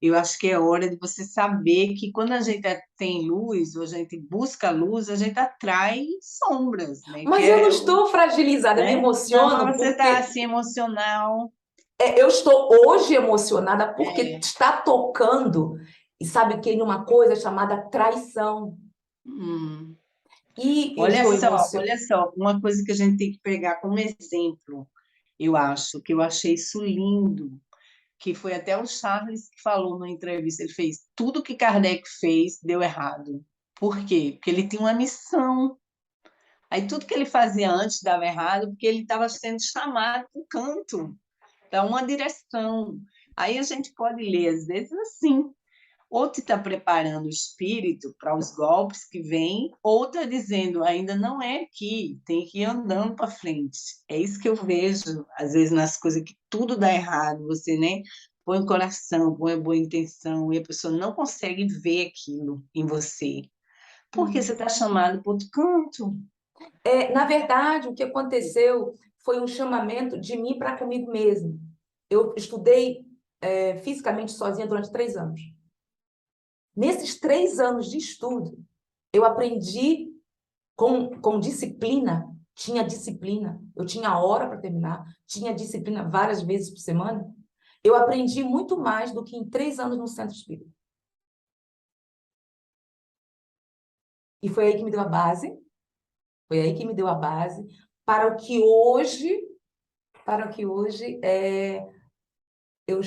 Eu acho que é hora de você saber que quando a gente tem luz, ou a gente busca luz, a gente atrai sombras, né? Mas eu não estou fragilizada, eu me Né? Não, emociono mas você está porque assim emocional. eu estou hoje emocionada porque está tocando, e sabe que em uma coisa chamada traição. Hum. E eu estou emocionada. Olha só, uma coisa que a gente tem que pegar como exemplo, eu acho, que eu achei isso lindo, que foi até o Charles que falou na entrevista, ele fez tudo que Kardec fez deu errado. Por quê? Porque ele tinha uma missão. Aí tudo que ele fazia antes dava errado, porque ele estava sendo chamado para o canto, para uma direção. Aí a gente pode ler, às vezes, assim, ou te está preparando o espírito para os golpes que vêm, ou está dizendo, ainda não é aqui, tem que ir andando para frente. É isso que eu vejo, às vezes, nas coisas que tudo dá errado, você, né, põe o coração, põe a boa intenção, e a pessoa não consegue ver aquilo em você. Porque você está chamado para outro canto. Na verdade, o que aconteceu foi um chamamento de mim para comigo mesmo. Eu estudei fisicamente sozinha durante 3 anos. Nesses 3 anos de estudo, eu aprendi com disciplina, tinha disciplina, eu tinha hora para terminar, tinha disciplina várias vezes por semana. Eu aprendi muito mais do que em 3 anos no centro espírita. E foi aí que me deu a base, foi aí que me deu a base para o que hoje, eu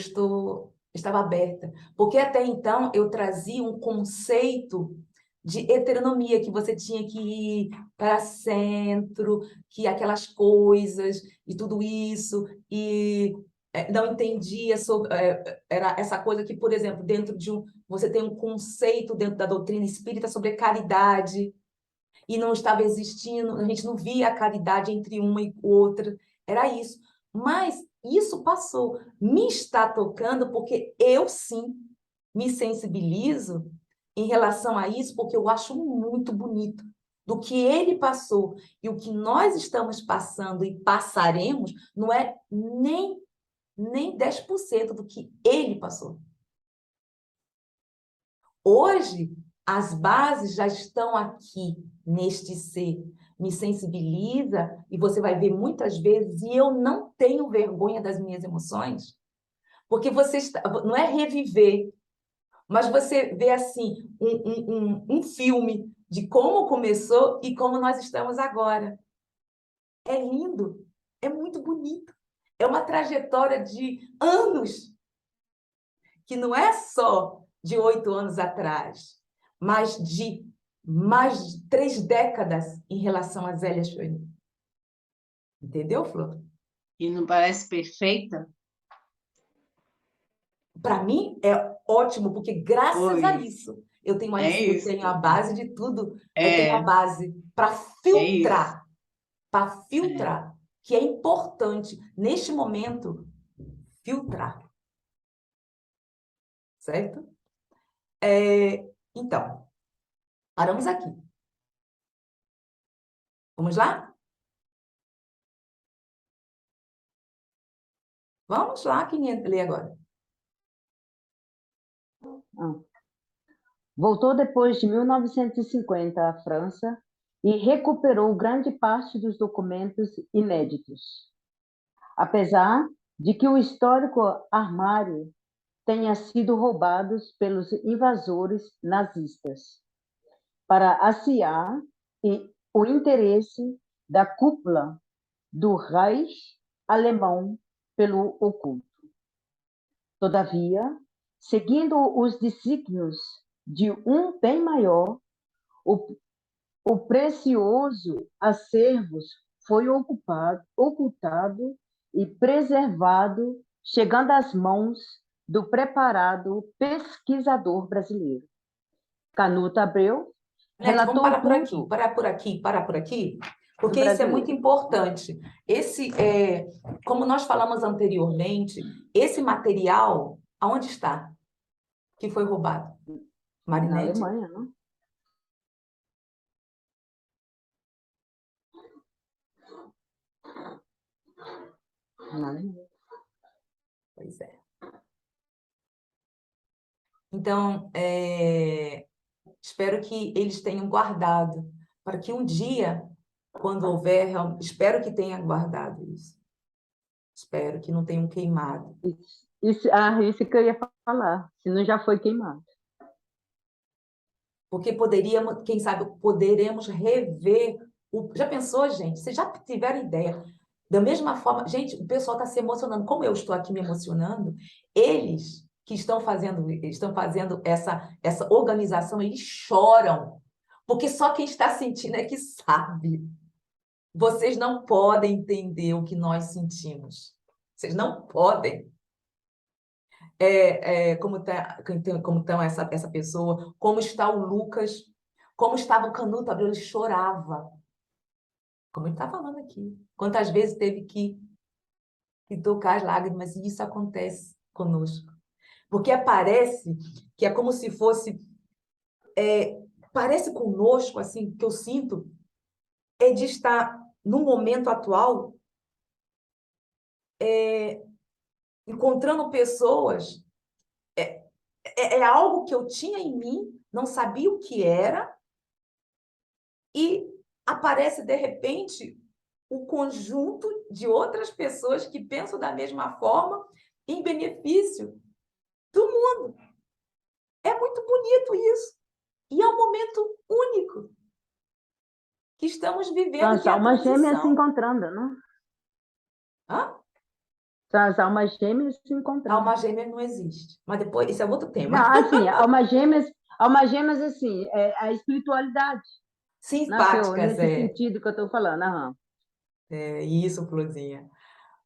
estava aberta. Porque até então eu trazia um conceito de heteronomia, que você tinha que ir para centro, que aquelas coisas e tudo isso, e não entendia sobre. Era essa coisa que, por exemplo, dentro de você tem um conceito dentro da doutrina espírita sobre caridade, e não estava existindo, a gente não via a caridade entre uma e outra, era isso. Mas isso passou, me está tocando porque eu sim me sensibilizo em relação a isso, porque eu acho muito bonito do que ele passou e o que nós estamos passando e passaremos não é nem 10% do que ele passou. Hoje, as bases já estão aqui neste ser. Me sensibiliza e você vai ver muitas vezes, e eu não tenho vergonha das minhas emoções, porque você não é reviver, mas você vê assim um filme de como começou e como nós estamos agora. É lindo, é muito bonito. É uma trajetória de anos, que não é só de 8 anos atrás, mas de mais de 3 décadas em relação a Zélia Schoening. Entendeu, Flor? E não parece perfeita? Para mim é ótimo, porque graças a Pois, isso eu tenho é eu isso. tenho a base de tudo, eu tenho a É, base é isso. para É. filtrar, que é importante neste momento filtrar, certo? Então, paramos aqui. Vamos lá? Vamos lá, quem lê agora? Voltou depois de 1950 à França e recuperou grande parte dos documentos inéditos, apesar de que o histórico armário tenha sido roubado pelos invasores nazistas. para assear o interesse da cúpula do Reich alemão pelo oculto. Todavia, seguindo os desígnios de um bem maior, o precioso acervo foi ocultado e preservado, chegando às mãos do preparado pesquisador brasileiro. Canuto Abreu Nete, vamos relatou parar por aqui, tudo parar por aqui, do porque isso é muito brasileiro. importante. Como nós falamos anteriormente, esse material, aonde está? Que foi roubado? Na Marinette? Alemanha, não? Na Alemanha. Pois é. Então, espero que eles tenham guardado, para que um dia, quando houver, espero que tenham guardado isso. Espero que não tenham queimado. Isso que eu ia falar, se não já foi queimado. Porque poderíamos, quem sabe, poderemos rever. Já pensou, gente? Vocês já tiveram ideia? Da mesma forma, gente, o pessoal está se emocionando. Como eu estou aqui me emocionando, eles que estão fazendo essa organização, eles choram. Porque só quem está sentindo é que sabe. Vocês não podem entender o que nós sentimos. Vocês não podem. Como estão essa pessoa, como está o Lucas, como estava o Canuto Abreu, ele chorava. Como ele está falando aqui. Quantas vezes teve que tocar as lágrimas, e isso acontece conosco. Porque parece que é como se fosse... parece conosco, assim, que eu sinto, de estar, no momento atual, encontrando pessoas. É algo que eu tinha em mim, não sabia o que era, e aparece, de repente, o conjunto de outras pessoas que pensam da mesma forma em benefício do mundo. É muito bonito isso. E é um momento único que estamos São vivendo, as que é a almas gêmeas se transição. encontrando, não? Hã? São as almas gêmeas se encontrando. Alma gêmea não existe. Mas depois, isso é outro tema. Não, assim, almas gêmeas, assim, é a espiritualidade, né? Simpáticas, Nesse sentido que eu estou falando. Aham. É isso, Florzinha.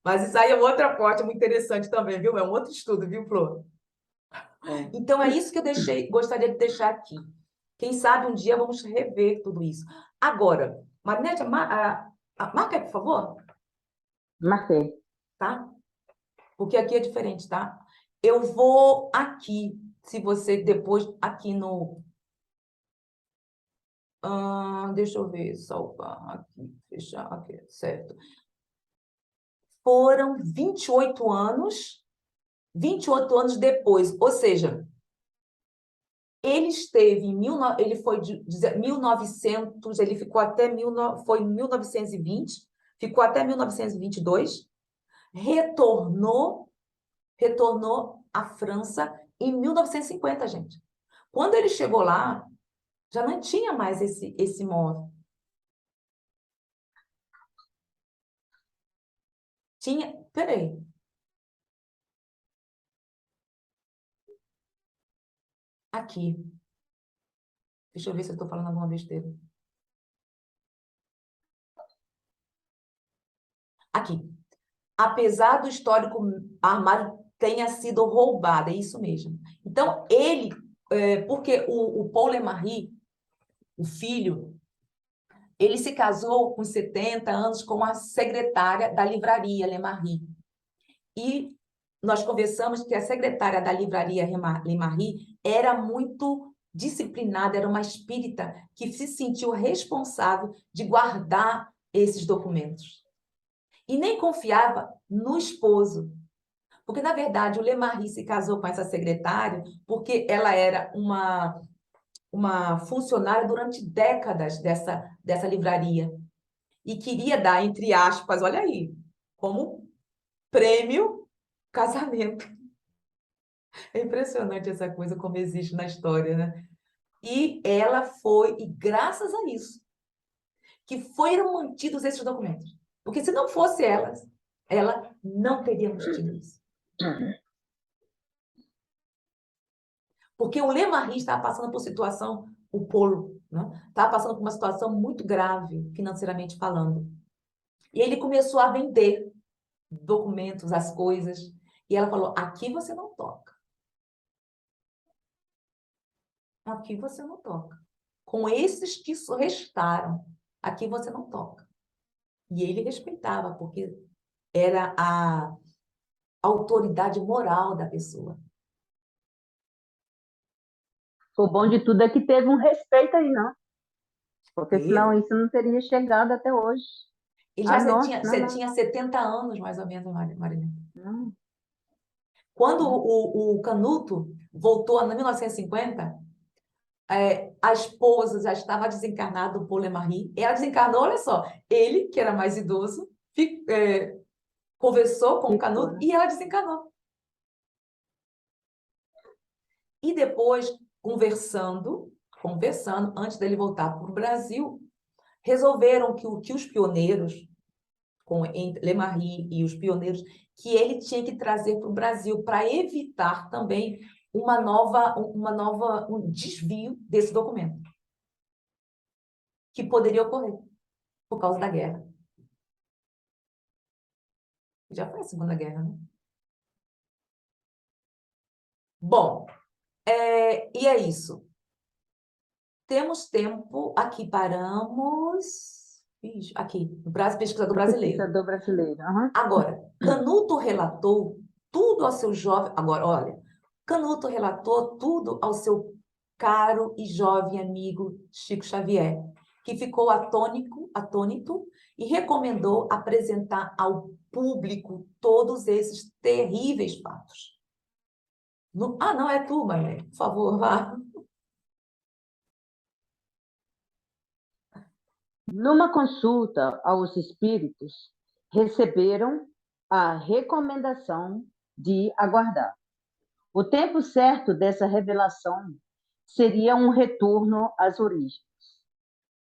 Mas isso aí é outra parte muito interessante também, viu? É um outro estudo, viu, Flor? É. Então, é isso que eu gostaria de deixar aqui. Quem sabe um dia vamos rever tudo isso. Agora, Marinete, marca aí, por favor, Marquei. tá? Porque aqui é diferente, tá? Eu vou aqui, se você depois, aqui no... deixa eu ver, salvar aqui, fechar aqui, certo. Foram 28 anos depois, ou seja, ele esteve ele foi de 1900, ele ficou até foi em 1920, ficou até 1922, retornou à França em 1950, gente. Quando ele chegou lá, já não tinha mais esse móvel. Peraí. Aqui. Deixa eu ver se eu estou falando alguma besteira. Aqui. Apesar do histórico armário tenha sido roubado, é isso mesmo. Então, porque o Paul Lemarry, o filho, ele se casou com 70 anos com a secretária da livraria Lemarry. E nós conversamos que a secretária da livraria Lemarry era muito disciplinada, era uma espírita que se sentiu responsável de guardar esses documentos. E nem confiava no esposo. Porque, na verdade, o Lemarry se casou com essa secretária porque ela era uma funcionária durante décadas dessa livraria. E queria dar, entre aspas, olha aí, como prêmio casamento. É impressionante essa coisa, como existe na história, né? E ela foi, e graças a isso, que foram mantidos esses documentos. Porque se não fosse elas, ela não teríamos tido isso. Porque o Lemarri estava passando por situação, o Polo, né? Estava passando por uma situação muito grave, financeiramente falando. E ele começou a vender documentos, as coisas. E ela falou, aqui você não toca. Aqui você não toca. Com esses que restaram, aqui você não toca. E ele respeitava, porque era a autoridade moral da pessoa. O bom de tudo é que teve um respeito aí, não? Porque senão Ele, isso não teria chegado até hoje. ele Ah, já nossa, tinha, não, não, tinha 70 anos, mais ou menos, Marilene. não. Quando o Canuto voltou em 1950, a esposa já estava desencarnada do Paul Lemarri. Ela desencarnou, olha só, ele, que era mais idoso, conversou com o Ficou, Canuto né? e ela desencarnou. E depois, conversando, antes dele voltar para o Brasil, resolveram que os pioneiros, com Lemarri e os pioneiros, que ele tinha que trazer para o Brasil para evitar também um desvio desse documento, que poderia ocorrer por causa da guerra. Já foi a Segunda Guerra, né? Bom, e é isso. Temos tempo, aqui paramos. Ixi, aqui, no Brasil, pesquisador O brasileiro. pesquisador brasileiro. Aham. Agora, Canuto relatou tudo ao seu jovem. Agora, olha, Canuto relatou tudo ao seu caro e jovem amigo Chico Xavier, que ficou atônito e recomendou apresentar ao público todos esses terríveis fatos. Não é tu, Marlene, por favor, vá. Numa consulta aos espíritos, receberam a recomendação de aguardar. O tempo certo dessa revelação seria um retorno às origens.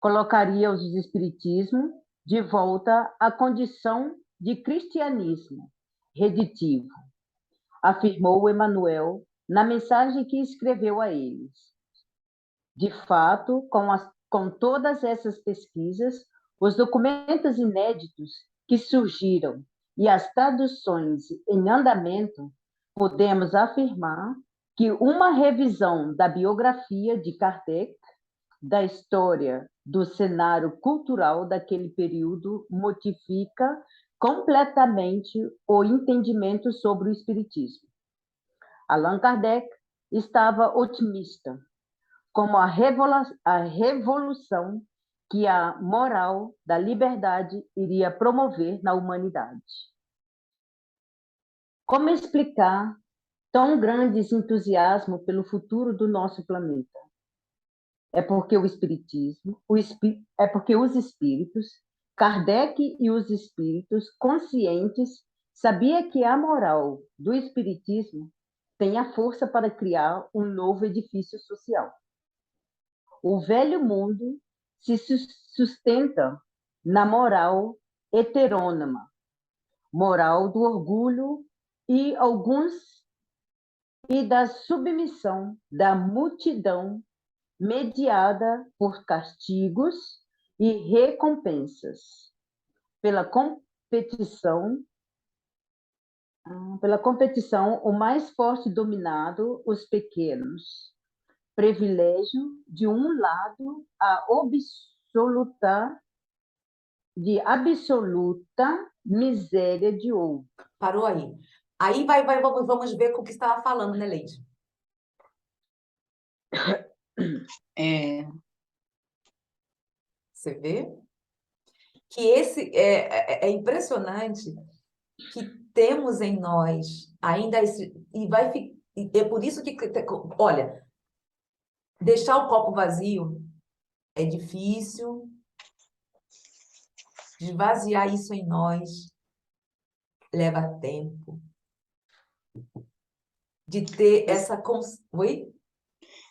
Colocaria os espiritismo de volta à condição de cristianismo reditivo, afirmou Emmanuel na mensagem que escreveu a eles. De fato, com todas essas pesquisas, os documentos inéditos que surgiram e as traduções em andamento, podemos afirmar que uma revisão da biografia de Kardec, da história do cenário cultural daquele período, modifica completamente o entendimento sobre o espiritismo. Allan Kardec estava otimista, como a revolução que a moral da liberdade iria promover na humanidade. Como explicar tão grande entusiasmo pelo futuro do nosso planeta? É porque é porque os espíritos, Kardec e os espíritos conscientes, sabia que a moral do espiritismo tem a força para criar um novo edifício social. O velho mundo se sustenta na moral heterônoma, moral do orgulho e da submissão da multidão mediada por castigos e recompensas pela competição, o mais forte dominado os pequenos, privilégio de um lado de absoluta miséria de outro. Parou aí. Aí vamos ver com o que você estava falando, né, Leide? Você vê? Que esse é impressionante que temos em nós ainda esse. E é por isso que. Olha, deixar o copo vazio é difícil, esvaziar isso em nós leva tempo. De ter essa. Oi?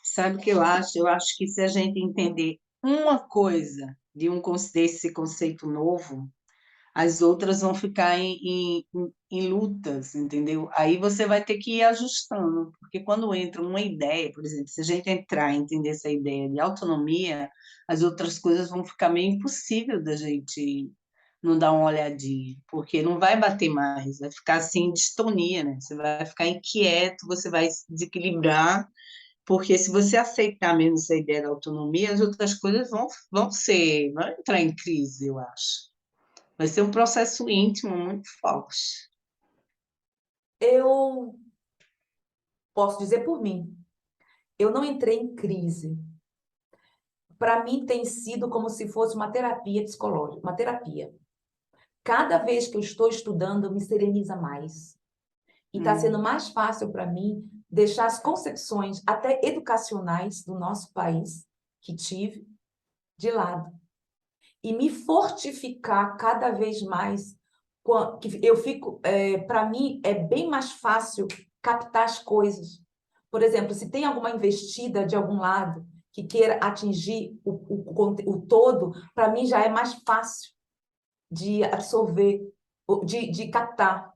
Sabe o que eu acho? Eu acho que se a gente entender uma coisa desse conceito novo, as outras vão ficar em lutas, entendeu? Aí você vai ter que ir ajustando, porque quando entra uma ideia, por exemplo, se a gente entrar e entender essa ideia de autonomia, as outras coisas vão ficar meio impossível da gente não dar uma olhadinha, porque não vai bater mais, vai ficar assim, distonia, né? Você vai ficar inquieto, você vai se desequilibrar, porque se você aceitar mesmo essa ideia da autonomia, as outras coisas vão entrar em crise, eu acho. Vai ser um processo íntimo muito forte. Eu posso dizer por mim, eu não entrei em crise. Para mim tem sido como se fosse uma terapia psicológica, uma terapia. Cada vez que eu estou estudando, me sereniza mais. E está sendo mais fácil para mim deixar as concepções, até educacionais, do nosso país, que tive, de lado. E me fortificar cada vez mais. Que eu fico, para mim, é bem mais fácil captar as coisas. Por exemplo, se tem alguma investida de algum lado que queira atingir o todo, para mim já é mais fácil de absorver, de captar,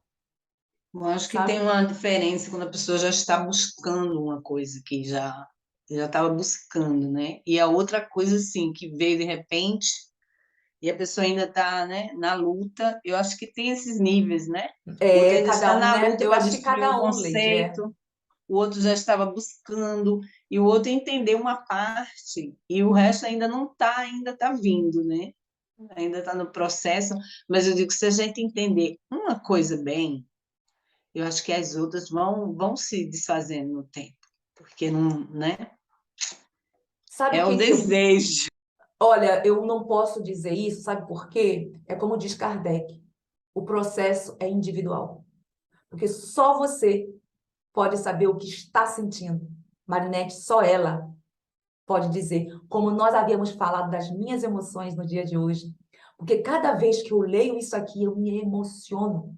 Eu acho que tem sabe? uma diferença quando a pessoa já está buscando uma coisa que já estava buscando, né? E a outra coisa, assim, que veio de repente e a pessoa ainda está, né, na luta. Eu acho que tem esses níveis, né? O outro É, ainda está cada um, na né? luta Eu para acho que destruir um cada um, Leide, conceito, o outro já estava buscando, e o outro entendeu uma parte, e o resto ainda está vindo, né? Ainda está no processo, mas eu digo, se a gente entender uma coisa bem, eu acho que as outras vão se desfazendo no tempo, porque não, né? Sabe É o o que que eu... desejo. Olha, eu não posso dizer isso, sabe por quê? É como diz Kardec, o processo é individual. Porque só você pode saber o que está sentindo. Marinette, só ela pode dizer. Como nós havíamos falado das minhas emoções no dia de hoje. Porque cada vez que eu leio isso aqui, eu me emociono.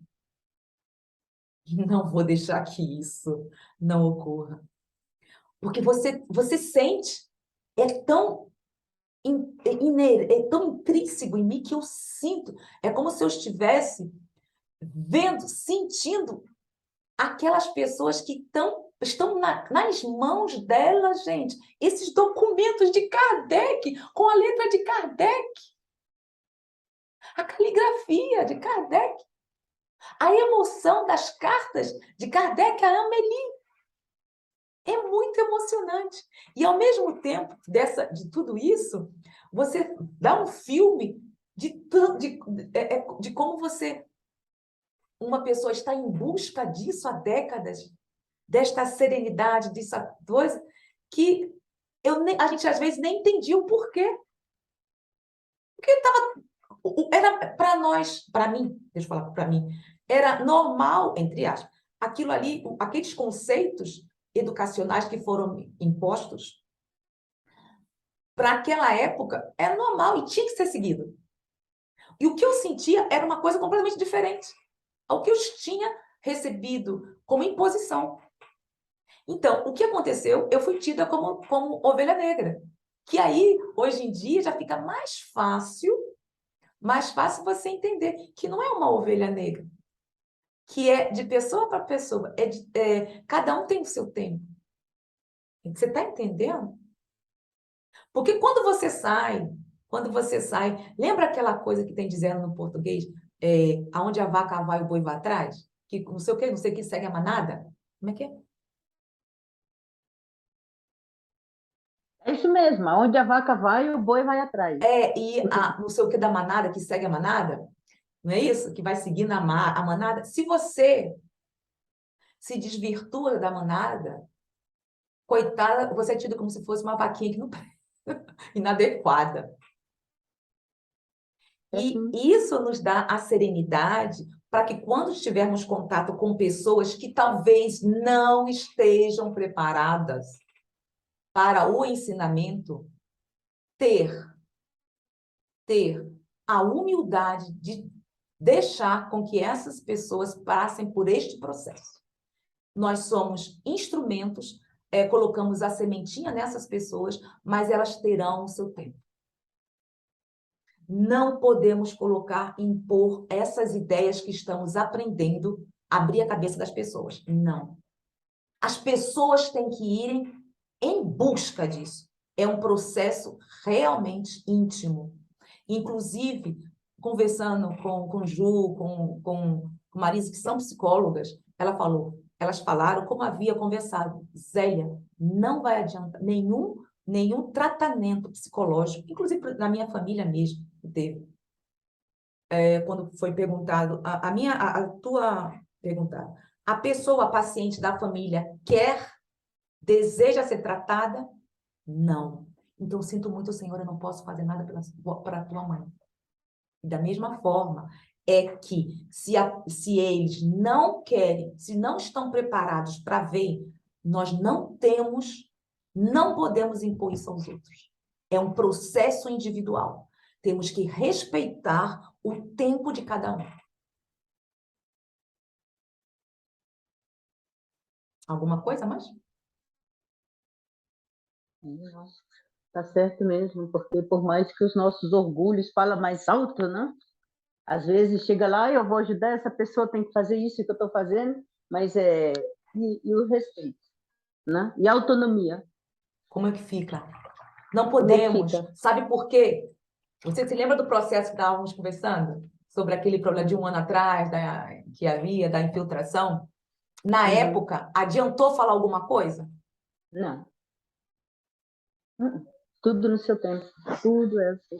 E não vou deixar que isso não ocorra. Porque você sente, é tão, é tão intrínseco em mim que eu sinto. É como se eu estivesse vendo, sentindo aquelas pessoas que estão nas mãos delas, gente. Esses documentos de Kardec, com a letra de Kardec, a caligrafia de Kardec, a emoção das cartas de Kardec a Amélie. É muito emocionante. E, ao mesmo tempo de tudo isso, você dá um filme de como uma pessoa está em busca disso há décadas, desta serenidade, dessa coisa, que a gente às vezes nem entendia o porquê. Porque era para nós, para mim, deixa eu falar para mim, era normal, entre aspas, aquilo ali, aqueles conceitos educacionais que foram impostos, para aquela época, era normal e tinha que ser seguido. E o que eu sentia era uma coisa completamente diferente ao que eu tinha recebido como imposição. Então, o que aconteceu? Eu fui tida como ovelha negra. Que aí, hoje em dia, já fica mais fácil você entender que não é uma ovelha negra, que é de pessoa para pessoa, cada um tem o seu tempo. Você está entendendo? Porque quando você sai, lembra aquela coisa que tem dizendo no português, aonde a vaca vai, o boi vai atrás? Que não sei o que segue a manada? Como é que é? É isso mesmo, onde a vaca vai, o boi vai atrás. Não sei o que da manada, que segue a manada, não é isso? Que vai seguindo a manada. Se você se desvirtua da manada, coitada, você é tido como se fosse uma vaquinha que não inadequada. É E assim. isso nos dá a serenidade para que, quando estivermos em contato com pessoas que talvez não estejam preparadas para o ensinamento, ter a humildade de deixar com que essas pessoas passem por este processo. Nós somos instrumentos colocamos a sementinha nessas pessoas, mas elas terão o seu tempo. Não podemos colocar, impor essas ideias que estamos aprendendo, abrir a cabeça das pessoas. Não. As pessoas têm que irem em busca disso. É um processo realmente íntimo. Inclusive, conversando com Ju, com Marisa, que são psicólogas, elas falaram como havia conversado. Zélia, não vai adiantar nenhum tratamento psicológico, inclusive na minha família mesmo, teve. Quando foi perguntado, a tua pergunta, a pessoa, a paciente da família deseja ser tratada? Não. Então, sinto muito, Senhor, eu não posso fazer nada para a tua mãe. E da mesma forma, é que se eles não querem, se não estão preparados para ver, nós não podemos impor isso aos outros. É um processo individual. Temos que respeitar o tempo de cada um. Alguma coisa mais? Tá certo mesmo, porque por mais que os nossos orgulhos falem mais alto, né? Às vezes chega lá, eu vou ajudar, essa pessoa tem que fazer isso que eu estou fazendo, mas e o respeito, né? E a autonomia. Como é que fica? Não Como é que podemos. fica? Sabe por quê? Você se lembra do processo que estávamos conversando? Sobre aquele problema de um ano atrás, que havia, da infiltração? Na época, adiantou falar alguma coisa? Não. Tudo no seu tempo. Tudo é assim.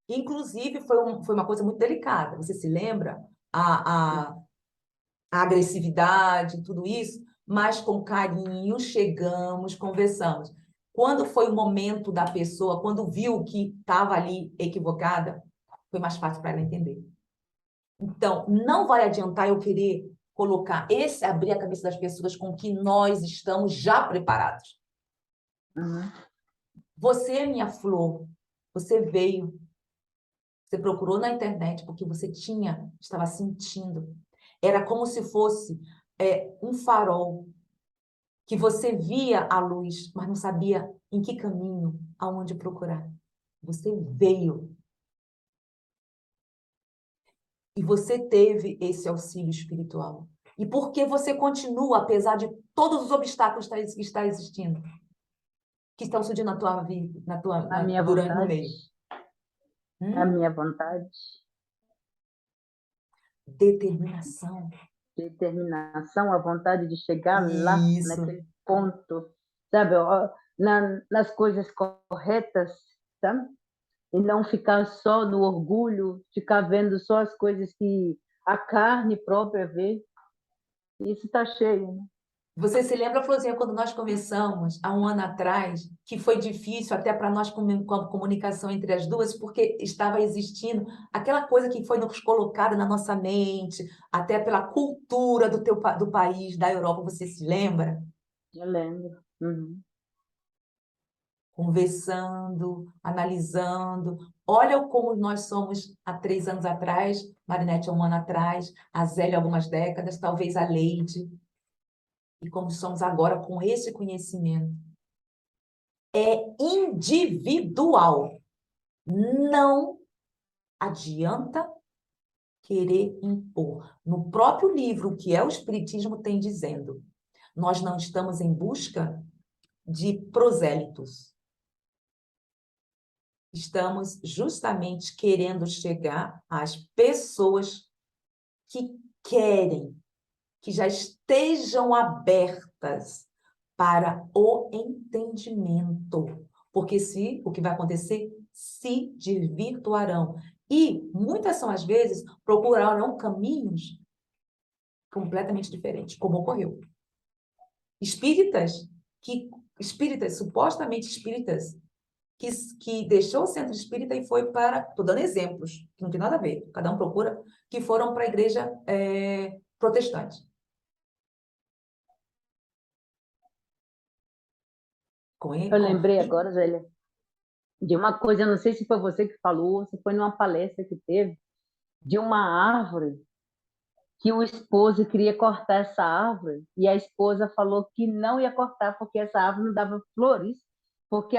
Inclusive, foi uma coisa muito delicada. Você se lembra? A agressividade, tudo isso, mas com carinho chegamos, conversamos. Quando foi o momento da pessoa, quando viu que estava ali equivocada, foi mais fácil para ela entender. Então, não vai adiantar eu querer abrir a cabeça das pessoas com que nós estamos já preparados. Você, minha flor, você veio, você procurou na internet porque você estava sentindo. Era como se fosse um farol que você via a luz, mas não sabia em que caminho, aonde procurar. Você veio. E você teve esse auxílio espiritual. E por que você continua, apesar de todos os obstáculos que estão existindo, que estão surgindo na tua vida, A minha no vontade. meio? A minha vontade. Determinação. Determinação, a vontade de chegar lá, Isso. naquele ponto, sabe? Nas coisas corretas, sabe? E não ficar só no orgulho, ficar vendo só as coisas que a carne própria vê. Isso está cheio, né? Você se lembra, Florzinha, quando nós começamos, há um ano atrás, que foi difícil até para nós com a comunicação entre as duas, porque estava existindo aquela coisa que foi nos colocada na nossa mente, até pela cultura do país, da Europa, você se lembra? Eu lembro. Conversando, analisando. Olha como nós somos há 3 anos atrás, Marinete há um ano atrás, a Zélia há algumas décadas, talvez a Leide, e como somos agora com esse conhecimento. É individual. Não adianta querer impor. No próprio livro, que é o Espiritismo, tem dizendo: nós não estamos em busca de prosélitos. Estamos justamente querendo chegar às pessoas que querem, que já estejam abertas para o entendimento. Porque o que vai acontecer? Se desvirtuarão. E muitas são as vezes procurarão caminhos completamente diferentes, como ocorreu. Espíritas, supostamente espíritas, que deixou o centro espírita e foi para... Estou dando exemplos, que não tem nada a ver, cada um procura, que foram para a igreja protestante. Eu lembrei agora, Zélia, de uma coisa, não sei se foi você que falou, se foi numa palestra que teve, de uma árvore que o esposo queria cortar essa árvore e a esposa falou que não ia cortar porque essa árvore não dava flores, porque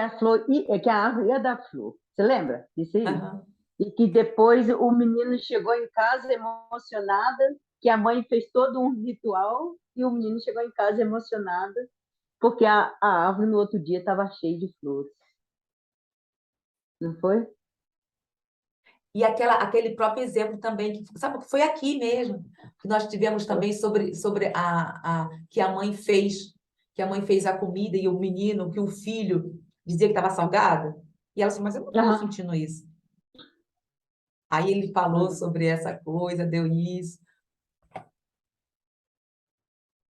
que a árvore ia dar flor. Você lembra disso aí? Aham. E que depois o menino chegou em casa emocionada, que a mãe fez todo um ritual e o menino chegou em casa emocionada porque a árvore no outro dia estava cheia de flores. Não foi? E aquele próprio exemplo também, que, sabe, foi aqui mesmo, que nós tivemos também sobre que que a mãe fez a comida e o menino, que o filho dizia que estava salgado, e ela disse, mas eu não estou Aham. sentindo isso. Aí ele falou Uhum. sobre essa coisa, deu isso.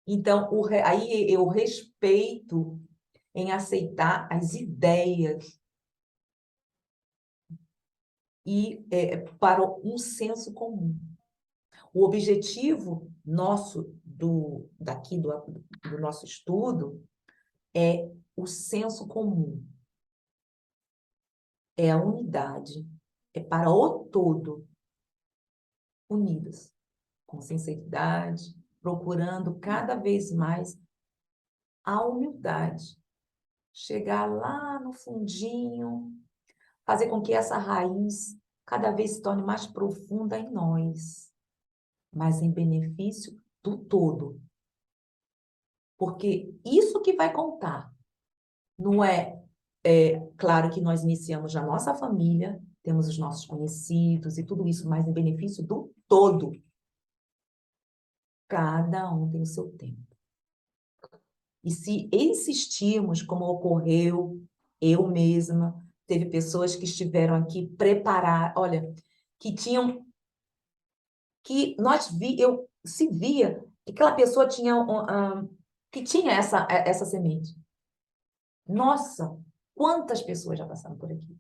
Então, aí eu respeito em aceitar as ideias e para um senso comum. O objetivo nosso do nosso estudo é o senso comum, é a unidade, é para o todo, unidos, com sinceridade, procurando cada vez mais a humildade, chegar lá no fundinho, fazer com que essa raiz cada vez se torne mais profunda em nós, mas em benefício do todo. Porque isso que vai contar. Não claro que nós iniciamos na nossa família, temos os nossos conhecidos e tudo isso, mas em benefício do todo. Cada um tem o seu tempo. E se insistirmos, como ocorreu, eu mesma, teve pessoas que estiveram aqui preparar, olha, que tinham, que eu se via que aquela pessoa tinha, que tinha essa semente. Nossa, quantas pessoas já passaram por aqui?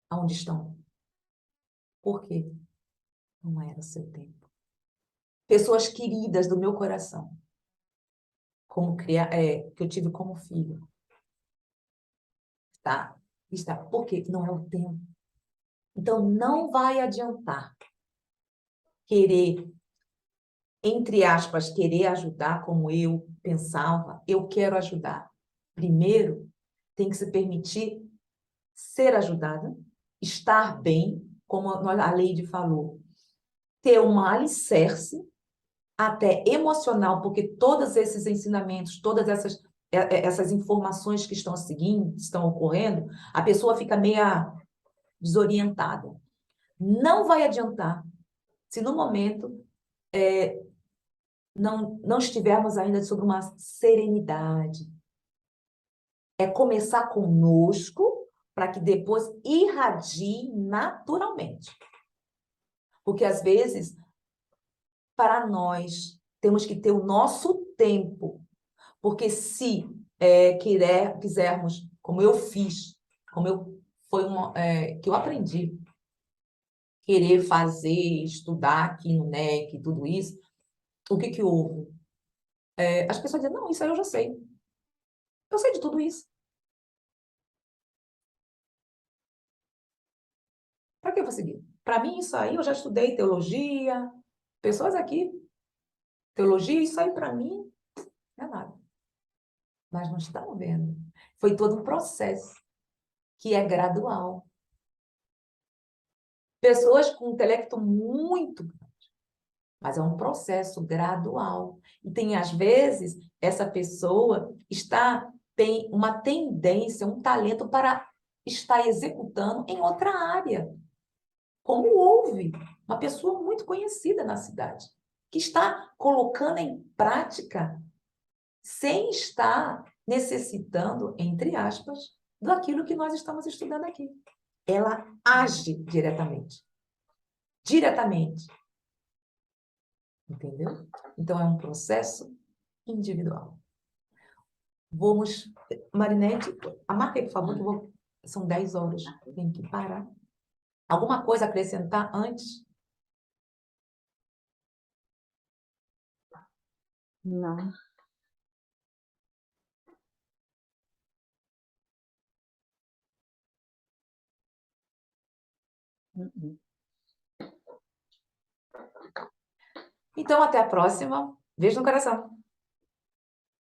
Aonde estão? Por quê? Não era o seu tempo. Pessoas queridas do meu coração, que eu tive como filho, tá? Está. Por quê? Não é o tempo. Então, não vai adiantar querer, entre aspas, querer ajudar como eu pensava. Eu quero ajudar. Primeiro, tem que se permitir ser ajudada, estar bem, como a Leide falou, ter um alicerce até emocional, porque todos esses ensinamentos, todas essas informações que estão seguindo, estão ocorrendo, a pessoa fica meia desorientada. Não vai adiantar se no momento não estivermos ainda sobre uma serenidade. É começar conosco para que depois irradie naturalmente. Porque às vezes, para nós, temos que ter o nosso tempo. Porque se quisermos, como eu fiz, que eu aprendi, querer fazer, estudar aqui no NEC, tudo isso, o que houve? As pessoas dizem, não, isso aí eu já sei. Eu sei de tudo isso. Para que eu vou seguir? Para mim, isso aí eu já estudei teologia, pessoas aqui, teologia, isso aí para mim não é nada. Mas não estão vendo. Foi todo um processo que é gradual. Pessoas com intelecto muito grande, mas é um processo gradual. E tem, às vezes, essa pessoa tem uma tendência, um talento para estar executando em outra área. Como houve uma pessoa muito conhecida na cidade, que está colocando em prática sem estar necessitando, entre aspas, daquilo que nós estamos estudando aqui. Ela age diretamente. Diretamente. Entendeu? Então, é um processo individual. Vamos... Marinete, marca aí, por favor, são 10 horas. Tem que parar. Alguma coisa a acrescentar antes? Não. Uhum. Então, até a próxima. Beijo no coração.